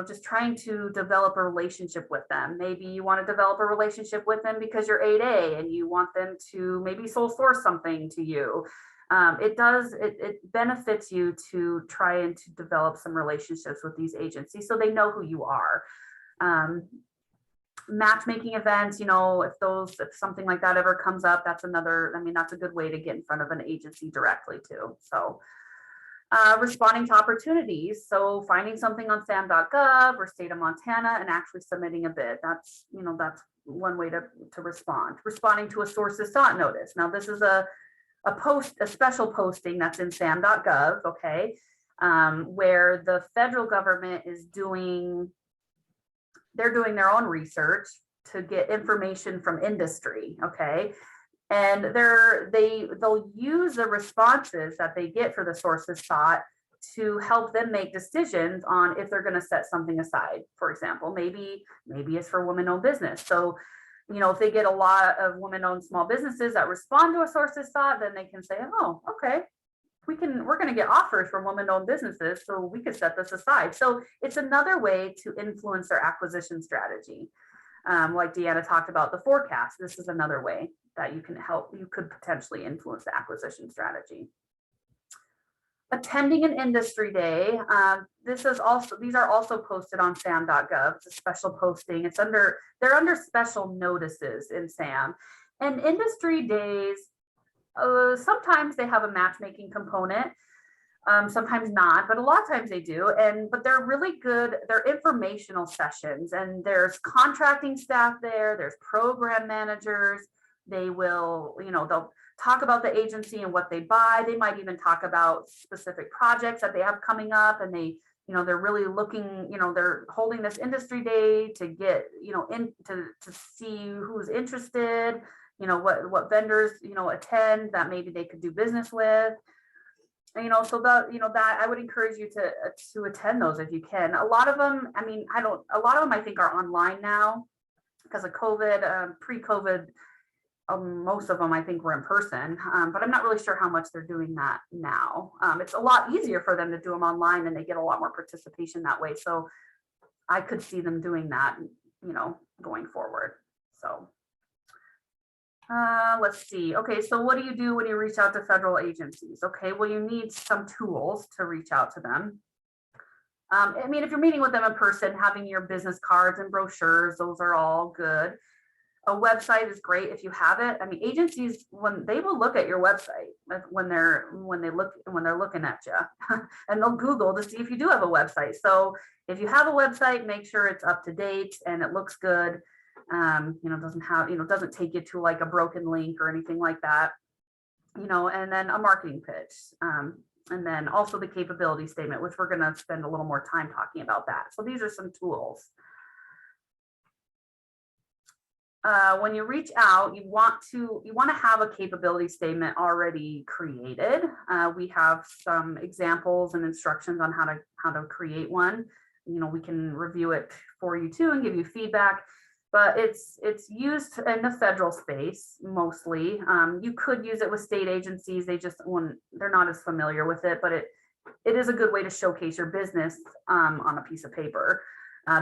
just trying to develop a relationship with them. Maybe you want to develop a relationship with them because you're 8A and you want them to maybe sole source something to you. It benefits you to try and to develop some relationships with these agencies so they know who you are. Matchmaking events, if something like that ever comes up, that's a good way to get in front of an agency directly too. So responding to opportunities. So finding something on sam.gov or state of Montana and actually submitting a bid. That's one way to respond. Responding to a sources sought notice. Now this is a special posting that's in sam.gov, okay, where the federal government is doing their own research to get information from industry, okay? And they'll use the responses that they get for the sources sought to help them make decisions on if they're going to set something aside. For example, maybe it's for women-owned business. So, if they get a lot of women-owned small businesses that respond to a sources sought, then they can say, oh, okay, we're going to get offers from women-owned businesses, so we could set this aside. So it's another way to influence their acquisition strategy. Like Deanna talked about the forecast, this is another way that you could potentially influence the acquisition strategy. Attending an industry day. These are also posted on sam.gov. It's a special posting. They're under special notices in SAM. And industry days, sometimes they have a matchmaking component. Sometimes not, but a lot of times they do. But they're really good. They're informational sessions, and there's contracting staff there. There's program managers. They will, they'll talk about the agency and what they buy. They might even talk about specific projects that they have coming up, and they're really looking, they're holding this industry day to get, to see who's interested, what vendors, attend that maybe they could do business with. So that I would encourage you to attend those if you can. A lot of them, I think are online now because of COVID, pre-COVID. Most of them I think were in person, but I'm not really sure how much they're doing that now. It's a lot easier for them to do them online, and they get a lot more participation that way. So I could see them doing that, going forward. So Let's see. Okay, so what do you do when you reach out to federal agencies? Okay, well, you need some tools to reach out to them. I mean, if you're meeting with them in person, having your business cards and brochures, those are all good. A website is great if you have it. I mean, agencies, when they will look at your website when they're looking at you, and they'll Google to see if you do have a website. So if you have a website, make sure it's up to date and it looks good. Doesn't take you to like a broken link or anything like that. And then a marketing pitch. And then also the capability statement, which we're going to spend a little more time talking about that. So these are some tools. When you reach out, you want to have a capability statement already created. We have some examples and instructions on how to create one. We can review it for you too and give you feedback. But it's used in the federal space mostly. You could use it with state agencies. They're not as familiar with it, but it is a good way to showcase your business on a piece of paper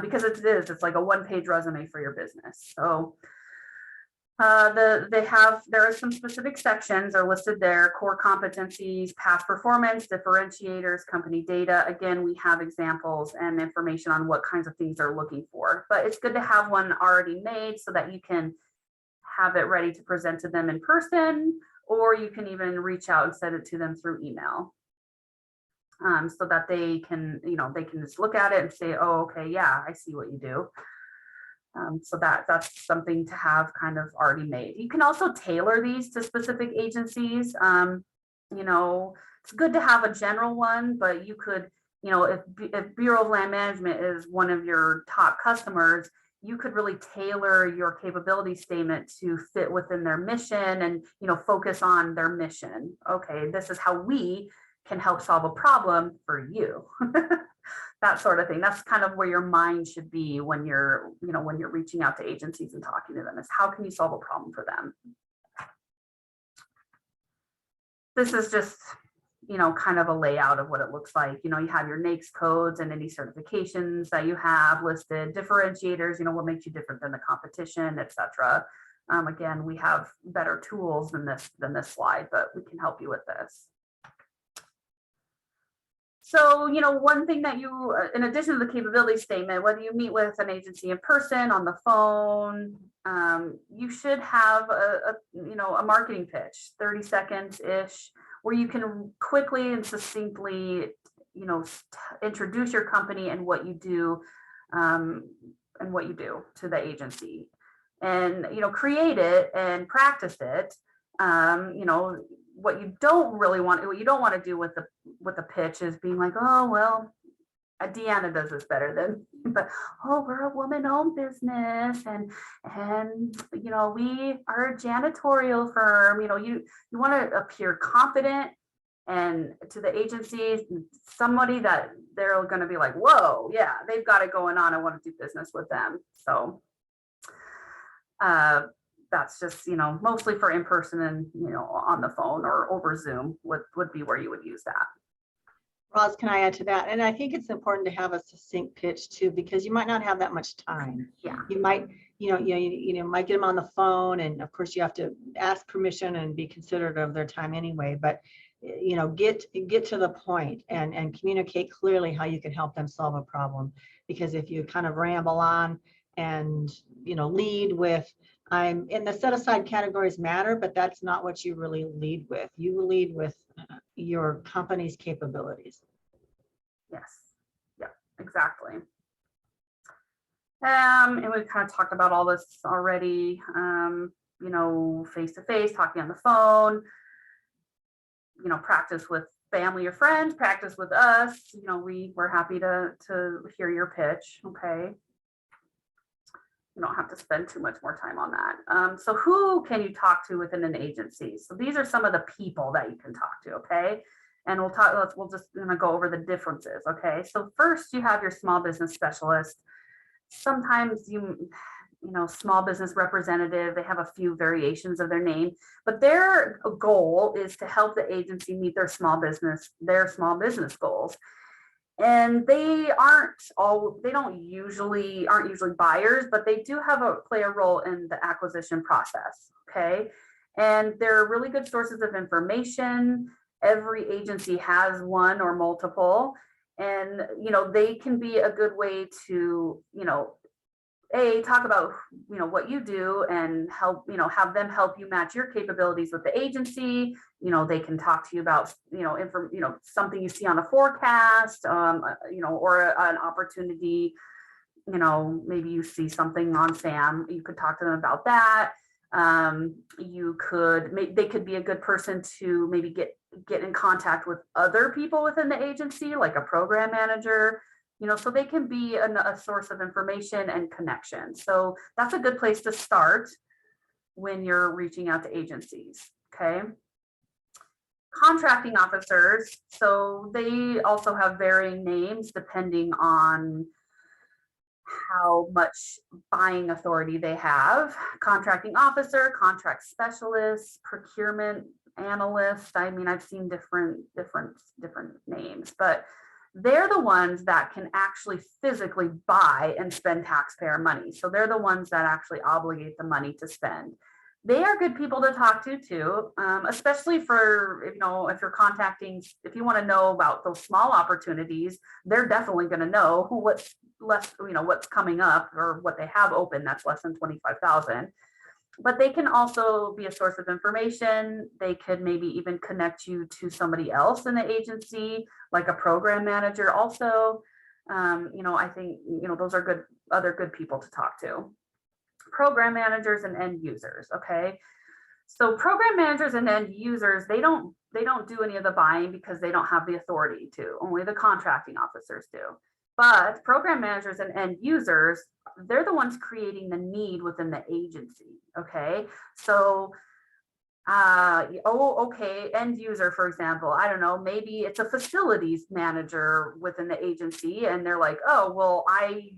because it's like a one-page resume for your business. So there are some specific sections are listed there: core competencies, past performance, differentiators, company data. Again, we have examples and information on what kinds of things they're looking for, but it's good to have one already made so that you can have it ready to present to them in person, or you can even reach out and send it to them through email. So that they can just look at it and say, oh, okay, yeah, I see what you do. So that's something to have kind of already made. You can also tailor these to specific agencies. It's good to have a general one, but you could, if Bureau of Land Management is one of your top customers, you could really tailor your capability statement to fit within their mission and, focus on their mission. Okay, this is how we can help solve a problem for you. That sort of thing. That's kind of where your mind should be when you're reaching out to agencies and talking to them, is how can you solve a problem for them? This is just, kind of a layout of what it looks like. You have your NAICS codes and any certifications that you have listed, differentiators, what makes you different than the competition, etc. Again, we have better tools than this slide, but we can help you with this. So, one thing that you, in addition to the capability statement, whether you meet with an agency in person, on the phone, you should have a marketing pitch, 30 seconds-ish, where you can quickly and succinctly, introduce your company and what you do, to the agency. And, create it and practice it. What you don't want to do with the pitch is being like, oh, well, Deanna does this better than, but, oh, we're a woman-owned business and we are a janitorial firm. You want to appear confident and to the agencies, somebody that they're going to be like, whoa, yeah, they've got it going on. I want to do business with them. So that's just, mostly for in person and, on the phone or over Zoom would be where you would use that. Roz, can I add to that? And I think it's important to have a succinct pitch too, because you might not have that much time. Yeah. You might, might get them on the phone, and of course you have to ask permission and be considerate of their time anyway, but get to the point and communicate clearly how you can help them solve a problem. Because if you kind of ramble on and, lead with, I'm in the set aside categories matter, but that's not what you really lead with. You lead with your company's capabilities. Yes. Yeah, exactly. And we've kind of talked about all this already, face-to-face, talking on the phone, practice with family or friends, practice with us. We're happy to hear your pitch. Okay. You don't have to spend too much more time on that. So who can you talk to within an agency? So these are some of the people that you can talk to, okay? And we'll just go over the differences, okay? So first you have your small business specialist. Sometimes small business representative, they have a few variations of their name, but their goal is to help the agency meet their small business goals. And aren't usually buyers, but they do play a role in the acquisition process. Okay. And they're really good sources of information. Every agency has one or multiple, and they can be a good way to talk about what you do and help have them help you match your capabilities with the agency. They can talk to you about something you see on a forecast, or an opportunity. Maybe you see something on SAM, you could talk to them about that. They could be a good person to maybe get in contact with other people within the agency, like a program manager, so they can be a source of information and connection. So that's a good place to start when you're reaching out to agencies. Okay. Contracting officers. So they also have varying names depending on how much buying authority they have. Contracting officer, contract specialist, procurement analyst. I mean, I've seen different names, but they're the ones that can actually physically buy and spend taxpayer money. So they're the ones that actually obligate the money to spend. They are good people to talk to too, especially for, if you're contacting, if you want to know about those small opportunities, they're definitely going to know what's what's coming up or what they have open that's less than 25,000. But they can also be a source of information. They could maybe even connect you to somebody else in the agency, like a program manager also. I think, those are other good people to talk to. Program managers and end users. Okay. So program managers and end users, they don't do any of the buying because they don't have the authority to. Only the contracting officers do. But program managers and end users, they're the ones creating the need within the agency. Okay. So, end user, for example, I don't know, maybe it's a facilities manager within the agency, and they're like, oh, well, I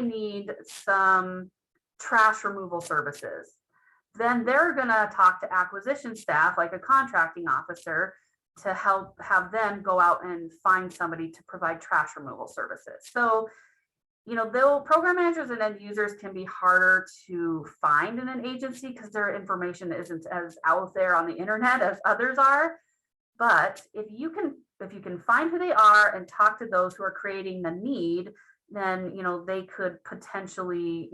need some trash removal services. Then they're going to talk to acquisition staff, like a contracting officer, to help have them go out and find somebody to provide trash removal services. So, program managers and end users can be harder to find in an agency because their information isn't as out there on the internet as others are. But if you can find who they are and talk to those who are creating the need, then they could potentially,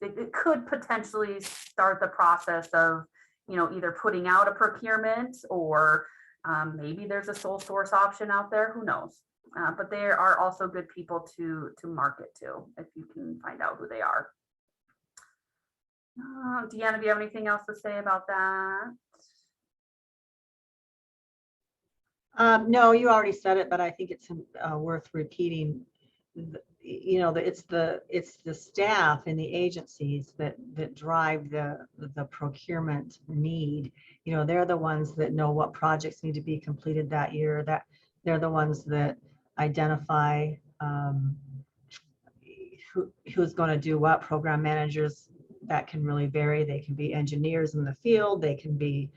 it could potentially start the process of either putting out a procurement, or maybe there's a sole source option out there, who knows. But they are also good people to market to if you can find out who they are. Deanna, do you have anything else to say about that? No, you already said it, but I think it's worth repeating. It's the staff in the agencies that drive the procurement need. They're the ones that know what projects need to be completed that year. That they're the ones that identify who's going to do what. Program managers, that can really vary. They can be engineers in the field. They can be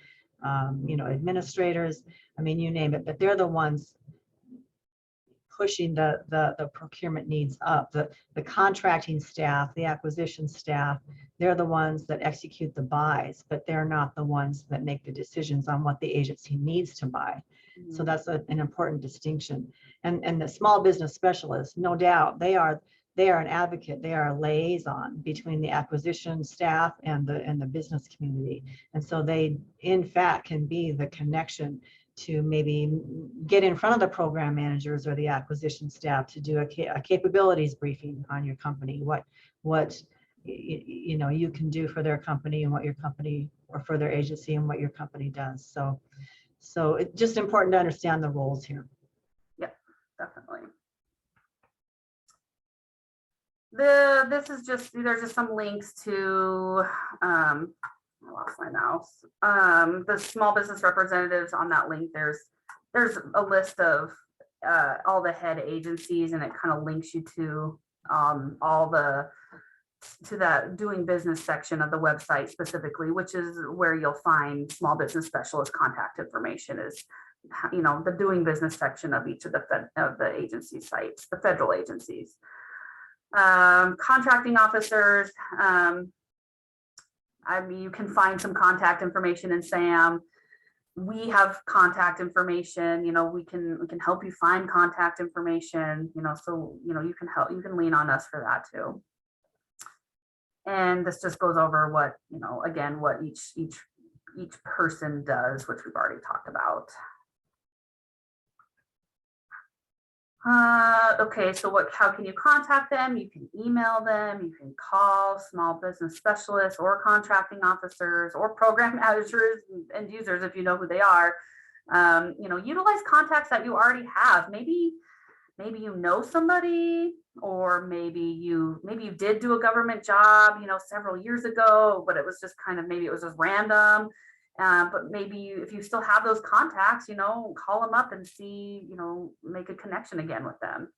administrators. I mean, you name it. But they're the ones pushing the procurement needs up. The contracting staff, the acquisition staff, they're the ones that execute the buys, but they're not the ones that make the decisions on what the agency needs to buy. Mm-hmm. So that's an important distinction. And the small business specialists, no doubt, they are an advocate. They are a liaison between the acquisition staff and the business community. And so they, in fact, can be the connection to maybe get in front of the program managers or the acquisition staff to do a capabilities briefing on your company, what you can do for their company and what your company, or for their agency and what your company does. So it's just important to understand the roles here. Yep, definitely. These are just some links to I lost my mouse. The small business representatives on that link, there's a list of all the head agencies, and it kind of links you to that doing business section of the website specifically, which is where you'll find small business specialist contact information, is the doing business section of each of the agency sites, the federal agencies. Contracting officers, you can find some contact information in SAM. We have contact information, we can help you find contact information, so, you can lean on us for that too. And this just goes over what, again, what each person does, which we've already talked about. Okay, so how can you contact them? You can email them, you can call small business specialists or contracting officers or program managers and users if you know who they are. Utilize contacts that you already have. Maybe you know somebody, or maybe you did do a government job, several years ago, but it was just maybe it was just random. But maybe if you still have those contacts, call them up and see, make a connection again with them.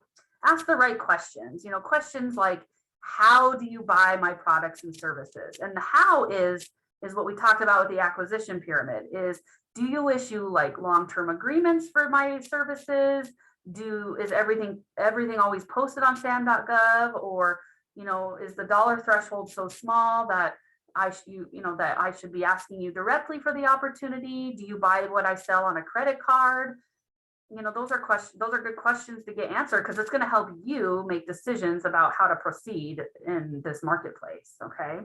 Ask the right questions, questions like, how do you buy my products and services? And the how is what we talked about with the acquisition pyramid is, do you issue like long-term agreements for my services? Is everything always posted on sam.gov, or, is the dollar threshold so small that I should be asking you directly for the opportunity? Do you buy what I sell on a credit card? Those are good questions to get answered, because it's going to help you make decisions about how to proceed in this marketplace. Okay.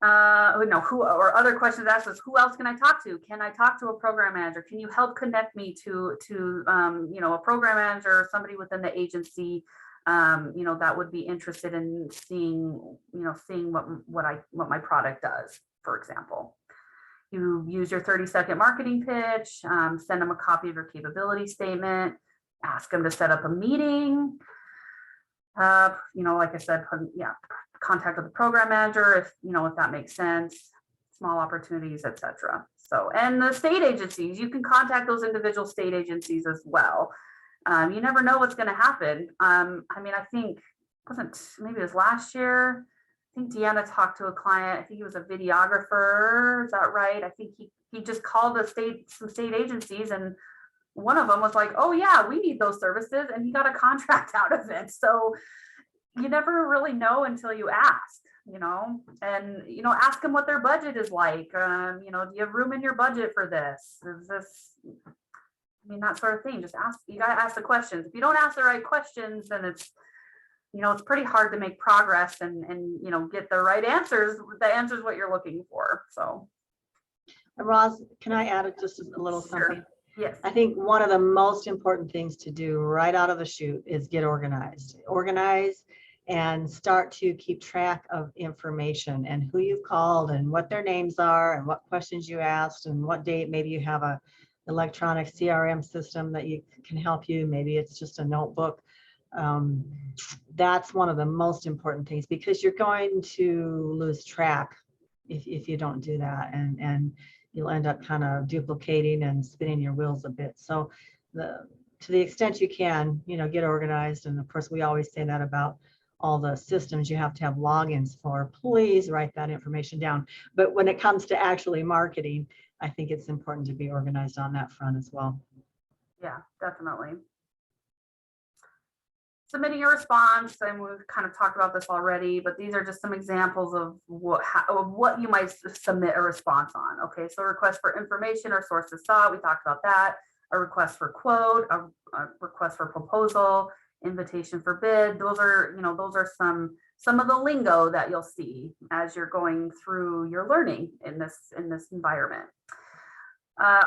Other questions asked is, who else can I talk to? Can I talk to a program manager? Can you help connect me to a program manager or somebody within the agency that would be interested in seeing what my product does, for example. You use your 30-second marketing pitch, send them a copy of your capability statement, ask them to set up a meeting. Like I said, contact with the program manager if that makes sense, small opportunities, etc. So, and the state agencies, you can contact those individual state agencies as well. You never know what's going to happen. I think maybe it was last year. I think Deanna talked to a client. I think he was a videographer. Is that right? I think he just called some state agencies, and one of them was like, "Oh yeah, we need those services," and he got a contract out of it. So you never really know until you ask, and ask them what their budget is like. Do you have room in your budget for this? Is this? That sort of thing. Just ask. You got to ask the questions. If you don't ask the right questions, then it's pretty hard to make progress and get the right answers. The answers what you're looking for. So, Roz, can I add just a little something? Yes. I think one of the most important things to do right out of the chute is get organized. Organize and start to keep track of information and who you've called and what their names are and what questions you asked and what date. Maybe you have a electronic CRM system that can help you. Maybe it's just a notebook. That's one of the most important things, because you're going to lose track if you don't do that, and you'll end up kind of duplicating and spinning your wheels a bit. So to the extent you can, get organized. And of course, we always say that about all the systems you have to have logins for. Please write that information down. But when it comes to actually marketing, I think it's important to be organized on that front as well. Yeah, definitely. Submitting a response, and we've kind of talked about this already, but these are just some examples of what you might submit a response on. Okay, so request for information or sources sought, we talked about that. A request for quote, a request for proposal, invitation for bid. Those are some of the lingo that you'll see as you're going through your learning in this environment.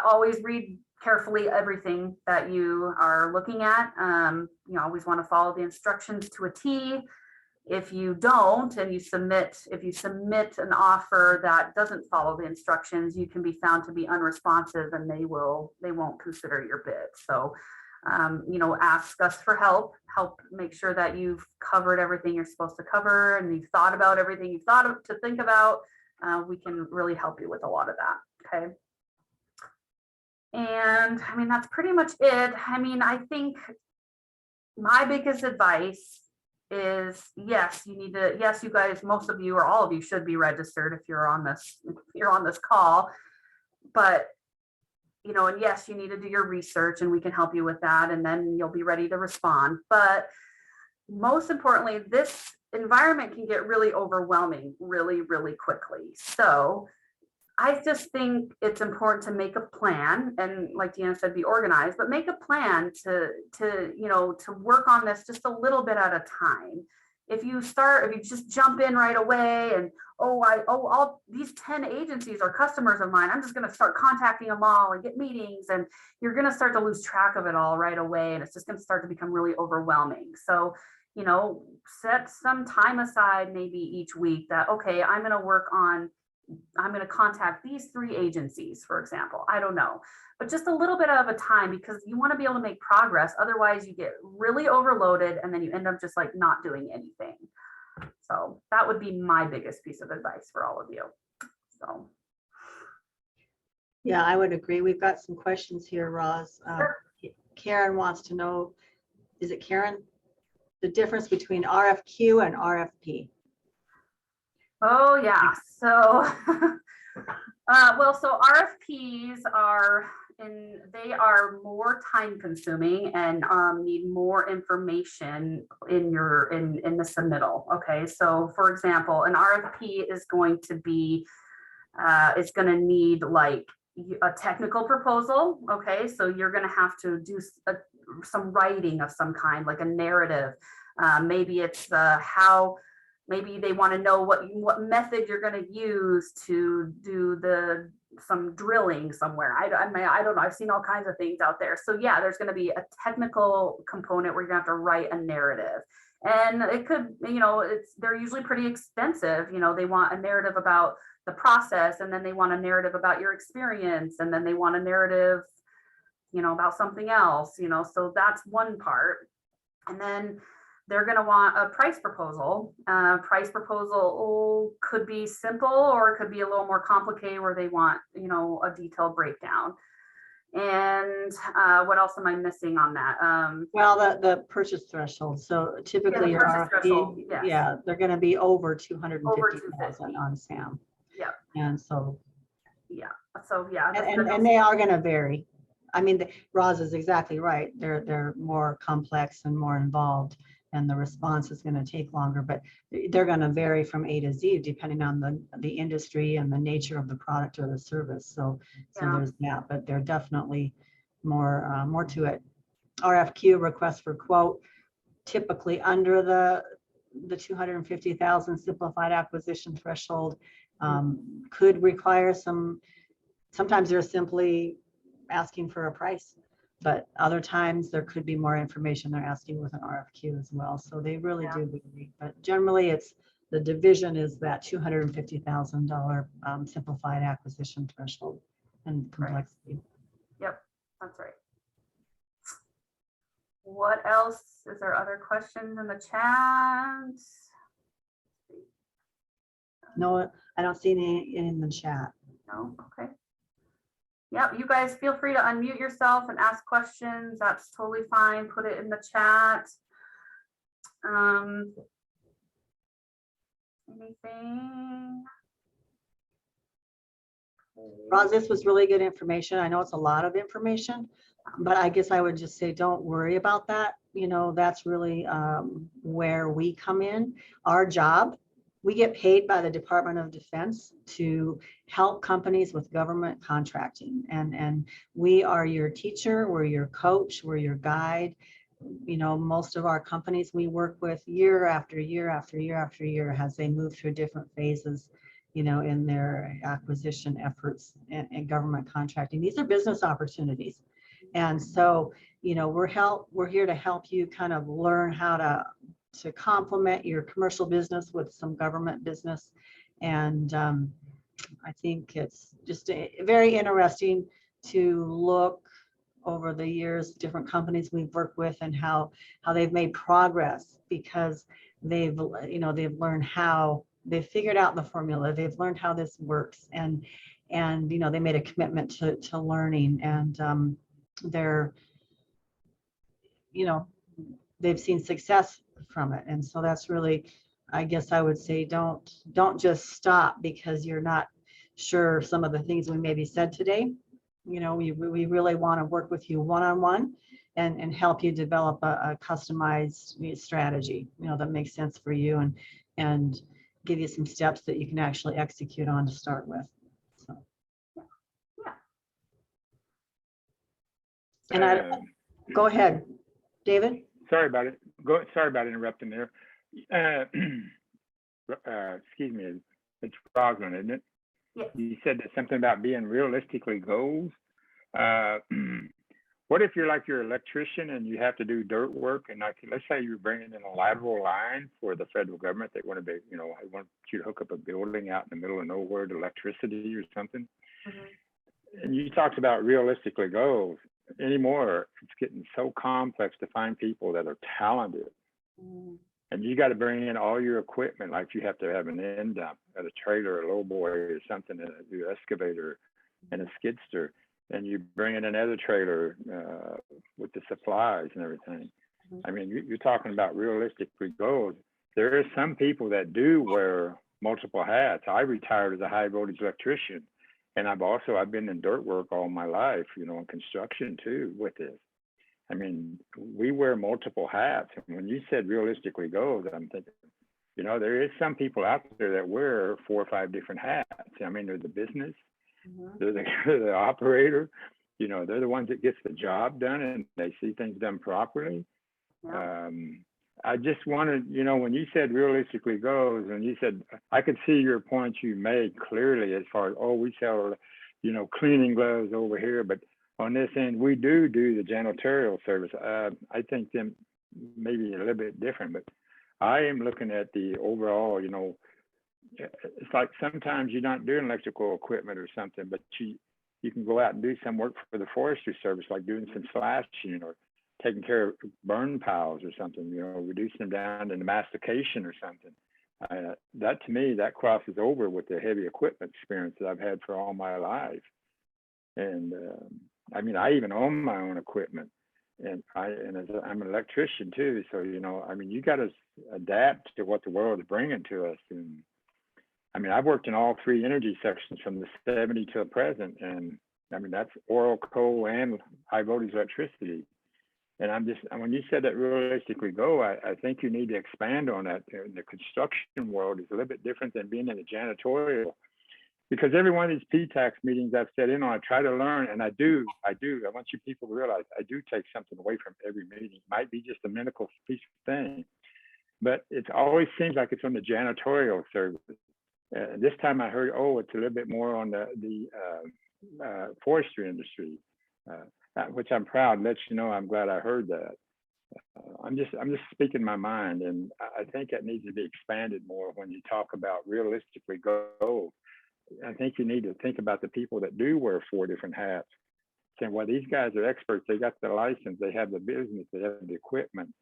Always read carefully everything that you are looking at. You always want to follow the instructions to a T. If you don't, and if you submit an offer that doesn't follow the instructions, you can be found to be unresponsive, and they won't consider your bid. So, ask us for help make sure that you've covered everything you're supposed to cover, and you've thought about everything you've thought of to think about. We can really help you with a lot of that. Okay. And that's pretty much it. I think my biggest advice is, yes, you guys, most of you or all of you should be registered if you're on this call, but you know, and yes, you need to do your research and we can help you with that. And then you'll be ready to respond. But most importantly, this environment can get really overwhelming really, really quickly. So I just think it's important to make a plan and, like Deanna said, be organized, but make a plan to work on this just a little bit at a time. If you just jump in right away and, all these 10 agencies are customers of mine, I'm just going to start contacting them all and get meetings, and you're going to start to lose track of it all right away. And it's just going to start to become really overwhelming. So, set some time aside, maybe each week, that, okay, I'm going to contact these 3 agencies, for example. I don't know, but just a little bit of a time, because you want to be able to make progress. Otherwise you get really overloaded and then you end up just like not doing anything. So that would be my biggest piece of advice for all of you. So. Yeah, I would agree. We've got some questions here, Roz. Sure. Karen wants to know, is it Karen? The difference between RFQ and RFP. Oh yeah. So, so RFPs they are more time consuming and need more information in the submittal. Okay. So for example, an RFP is going to be, it's going to need like a technical proposal. Okay. So you're going to have to do some writing of some kind, like a narrative. Maybe it's maybe they want to know what method you're going to use to do some drilling somewhere. I don't know. I've seen all kinds of things out there. So yeah, there's going to be a technical component where you're going to have to write a narrative. And it could, they're usually pretty extensive. They want a narrative about the process, and then they want a narrative about your experience, and then they want a narrative, about something else, so that's one part. And then they're going to want a price proposal. Price proposal could be simple, or it could be a little more complicated where they want, a detailed breakdown. And what else am I missing on that? Well, the purchase threshold. So typically your RFP, yes. They're going to be over 250,000 on SAM. Yeah. And so. Yeah. So yeah. And they are going to vary. I mean, Roz is exactly right. They're more complex and more involved, and the response is going to take longer, but they're going to vary from A to Z depending on the industry and the nature of the product or the service. So there's that, but they're definitely more to it. RFQ, request for quote, typically under the 250,000 simplified acquisition threshold, could require sometimes they're simply asking for a price, but other times there could be more information they're asking with an RFQ as well. So they really do vary, but generally the division is that $250,000 simplified acquisition threshold and complexity. Right. Yep, that's right. What else? Is there other questions in the chat? No, I don't see any in the chat. No, okay. Yep, you guys feel free to unmute yourself and ask questions. That's totally fine. Put it in the chat. Anything? Roz, this was really good information. I know it's a lot of information, but I guess I would just say don't worry about that. That's really where we come in. Our job, we get paid by the Department of Defense to help companies with government contracting. And we are your teacher, we're your coach, we're your guide. Most of our companies we work with year after year after year after year as they move through different phases, in their acquisition efforts and government contracting. These are business opportunities. And so, we're here to help you kind of learn how to complement your commercial business with some government business. And I think it's just very interesting to look over the years, different companies we've worked with and how they've made progress, because they've learned how, they've figured out the formula, they've learned how this works, and they made a commitment to learning, and they've seen success from it. And so that's really, I guess I would say, don't just stop because you're not sure some of the things we maybe said today. we really want to work with you one-on-one and help you develop a customized strategy, that makes sense for you and give you some steps that you can actually execute on to start with. So. And go ahead, David. Sorry about it. Sorry about interrupting there. Excuse me. It's Roslyn, isn't it? Yes. You said that something about being realistically goals. What if you're like your electrician and you have to do dirt work, and like, let's say you're bringing in a lateral line for the federal government. They want to be, they want you to hook up a building out in the middle of nowhere to electricity or something. Mm-hmm. And you talked about realistically goals. Anymore, it's getting so complex to find people that are talented. Mm. And you got to bring in all your equipment, like you have to have an end dump, a trailer, a low boy or something, an excavator and a skidster. And you bring in another trailer with the supplies and everything. Mm-hmm. I mean, you're talking about realistic goals. There are some people that do wear multiple hats. I retired as a high voltage electrician. And I've been in dirt work all my life, in construction too with this. I mean, we wear multiple hats. And when you said realistically goals, I'm thinking, there is some people out there that wear 4 or 5 different hats. I mean, they're the business, mm-hmm. they're the operator, they're the ones that gets the job done and they see things done properly. Yeah. I just wanted, when you said realistically goals, and you said, I could see your points you made clearly as far as, we sell, cleaning gloves over here, but on this end, we do the janitorial service. I think them maybe a little bit different, but I am looking at the overall, it's like sometimes you're not doing electrical equipment or something, but you can go out and do some work for the forestry service, like doing some slashing or taking care of burn piles or something, reducing them down into mastication or something. That to me, that crosses over with the heavy equipment experience that I've had for all my life. And I mean, I even own my own equipment, and I'm an electrician too. So, I mean, you got to adapt to what the world is bringing to us. And I mean, I've worked in all 3 energy sections from the 70s to the present. And I mean, that's oil, coal, and high voltage electricity. And when you said that realistically go, I think you need to expand on that. The construction world is a little bit different than being in the janitorial, because every one of these PTAX meetings I've sat in on, I try to learn, and I want you people to realize I do take something away from every meeting. It might be just a medical piece of thing, but it always seems like it's on the janitorial service. This time I heard, it's a little bit more on the forestry industry. Which I'm proud to let you know. I'm glad I heard that. I'm just speaking my mind, and I think that needs to be expanded more when you talk about realistically goals. I think you need to think about the people that do wear 4 different hats, saying, well, these guys are experts. They got the license, they have the business, they have the equipment,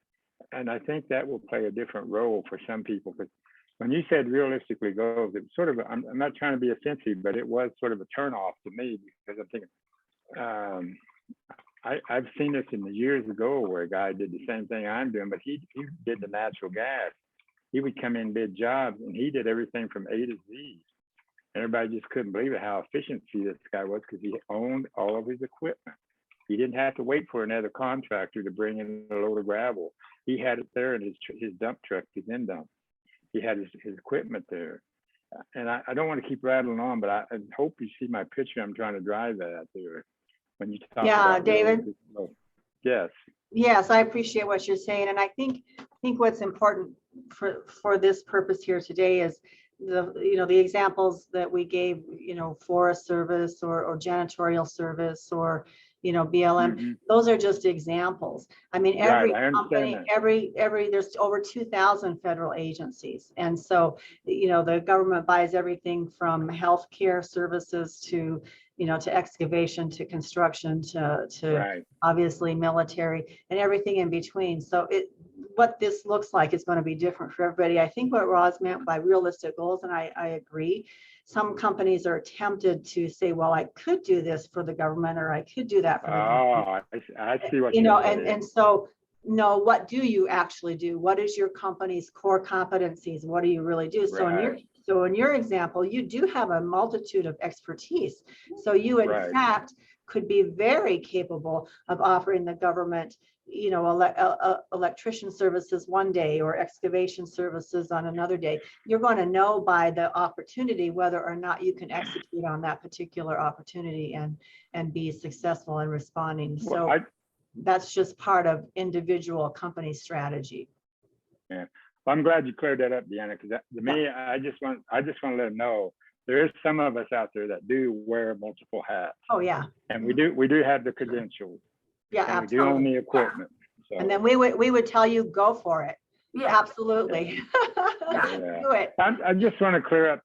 and I think that will play a different role for some people. Because when you said realistically goals, it was sort of I'm not trying to be offensive, but it was sort of a turnoff to me, because I'm thinking. I've seen this in the years ago where a guy did the same thing I'm doing, but he did the natural gas. He would come in bid jobs, and he did everything from A to Z. Everybody just couldn't believe it, how efficient this guy was, because he owned all of his equipment. He didn't have to wait for another contractor to bring in a load of gravel. He had it there in his dump truck, his end dump. He had his equipment there. And I don't want to keep rattling on, but I hope you see my picture I'm trying to drive at there. When you talk about David. Yes, I appreciate what you're saying, and I think what's important for this purpose here today is the examples that we gave, forest service or janitorial service or BLM. Mm-hmm. Those are just examples. I mean, every company, every there's over 2,000 federal agencies, and so the government buys everything from healthcare services to to excavation, to construction, to right. Obviously military and everything in between. So what this looks like is going to be different for everybody. I think what Roz meant by realistic goals, and I agree, some companies are tempted to say, well, I could do this for the government, or I could do that for the government. I see what you're saying. And so no, what do you actually do? What is your company's core competencies? What do you really do? Right. So in your example, you do have a multitude of expertise. So you in fact could be very capable of offering the government, you know, electrician services one day or excavation services on another day. You're going to know by the opportunity whether or not you can execute on that particular opportunity and be successful in responding. So Well, that's just part of individual company strategy. yeah. Well, I'm glad you cleared that up, Deanna, because to me, I just want to let them know there is some of us out there that do wear multiple hats, Oh, yeah. and we do have the credentials, Yeah, and we do own absolutely. the equipment. So, And then we would tell you, go for it. Yeah. Absolutely. yeah. Do it. I just want to clear up.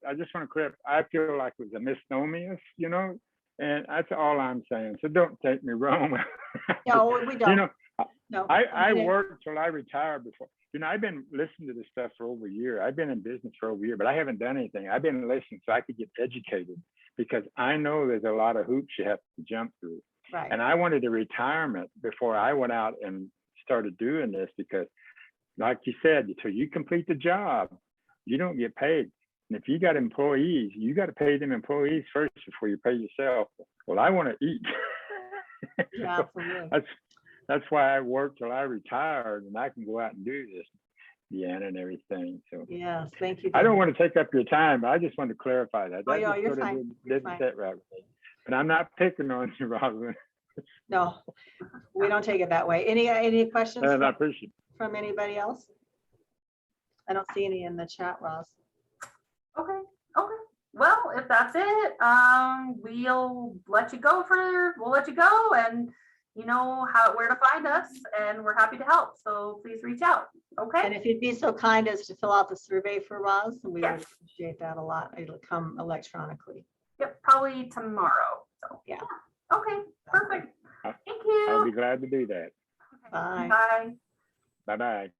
I feel like it was a misnomer, you know, and that's all I'm saying. So don't take me wrong. No, we don't. You know, No. I worked till I retired before. You know, I've been listening to this stuff for over a year. I've been in business for over a year, but I haven't done anything. I've been listening so I could get educated, because I know there's a lot of hoops you have to jump through. Right. And I wanted a retirement before I went out and started doing this, because like you said, until you complete the job, you don't get paid. And if you got employees, you got to pay them employees first before you pay yourself. Well, I want to eat. Yeah, absolutely. That's why I worked till I retired, and I can go out and do this, Deanna, and everything. So Yes, thank you. I don't want to take up your time, but I just want to clarify that. Oh, That yeah, just you're sort of fine. didn't sit right with me. And I'm not picking on you, Rosalind, No, we don't take it that way. Any questions and I from, appreciate it. from anybody else? I don't see any in the chat, Ross. Okay. Well, if that's it, we'll let you go and you know where to find us, and we're happy to help. So please reach out. And Okay. if you'd be so kind as to fill out the survey for Ross, we Yes. would appreciate that a lot. It'll come electronically. Yep. Probably tomorrow. So Yeah. Okay. Perfect. Thank I'll you. be glad to do that. Bye. Bye. Bye-bye.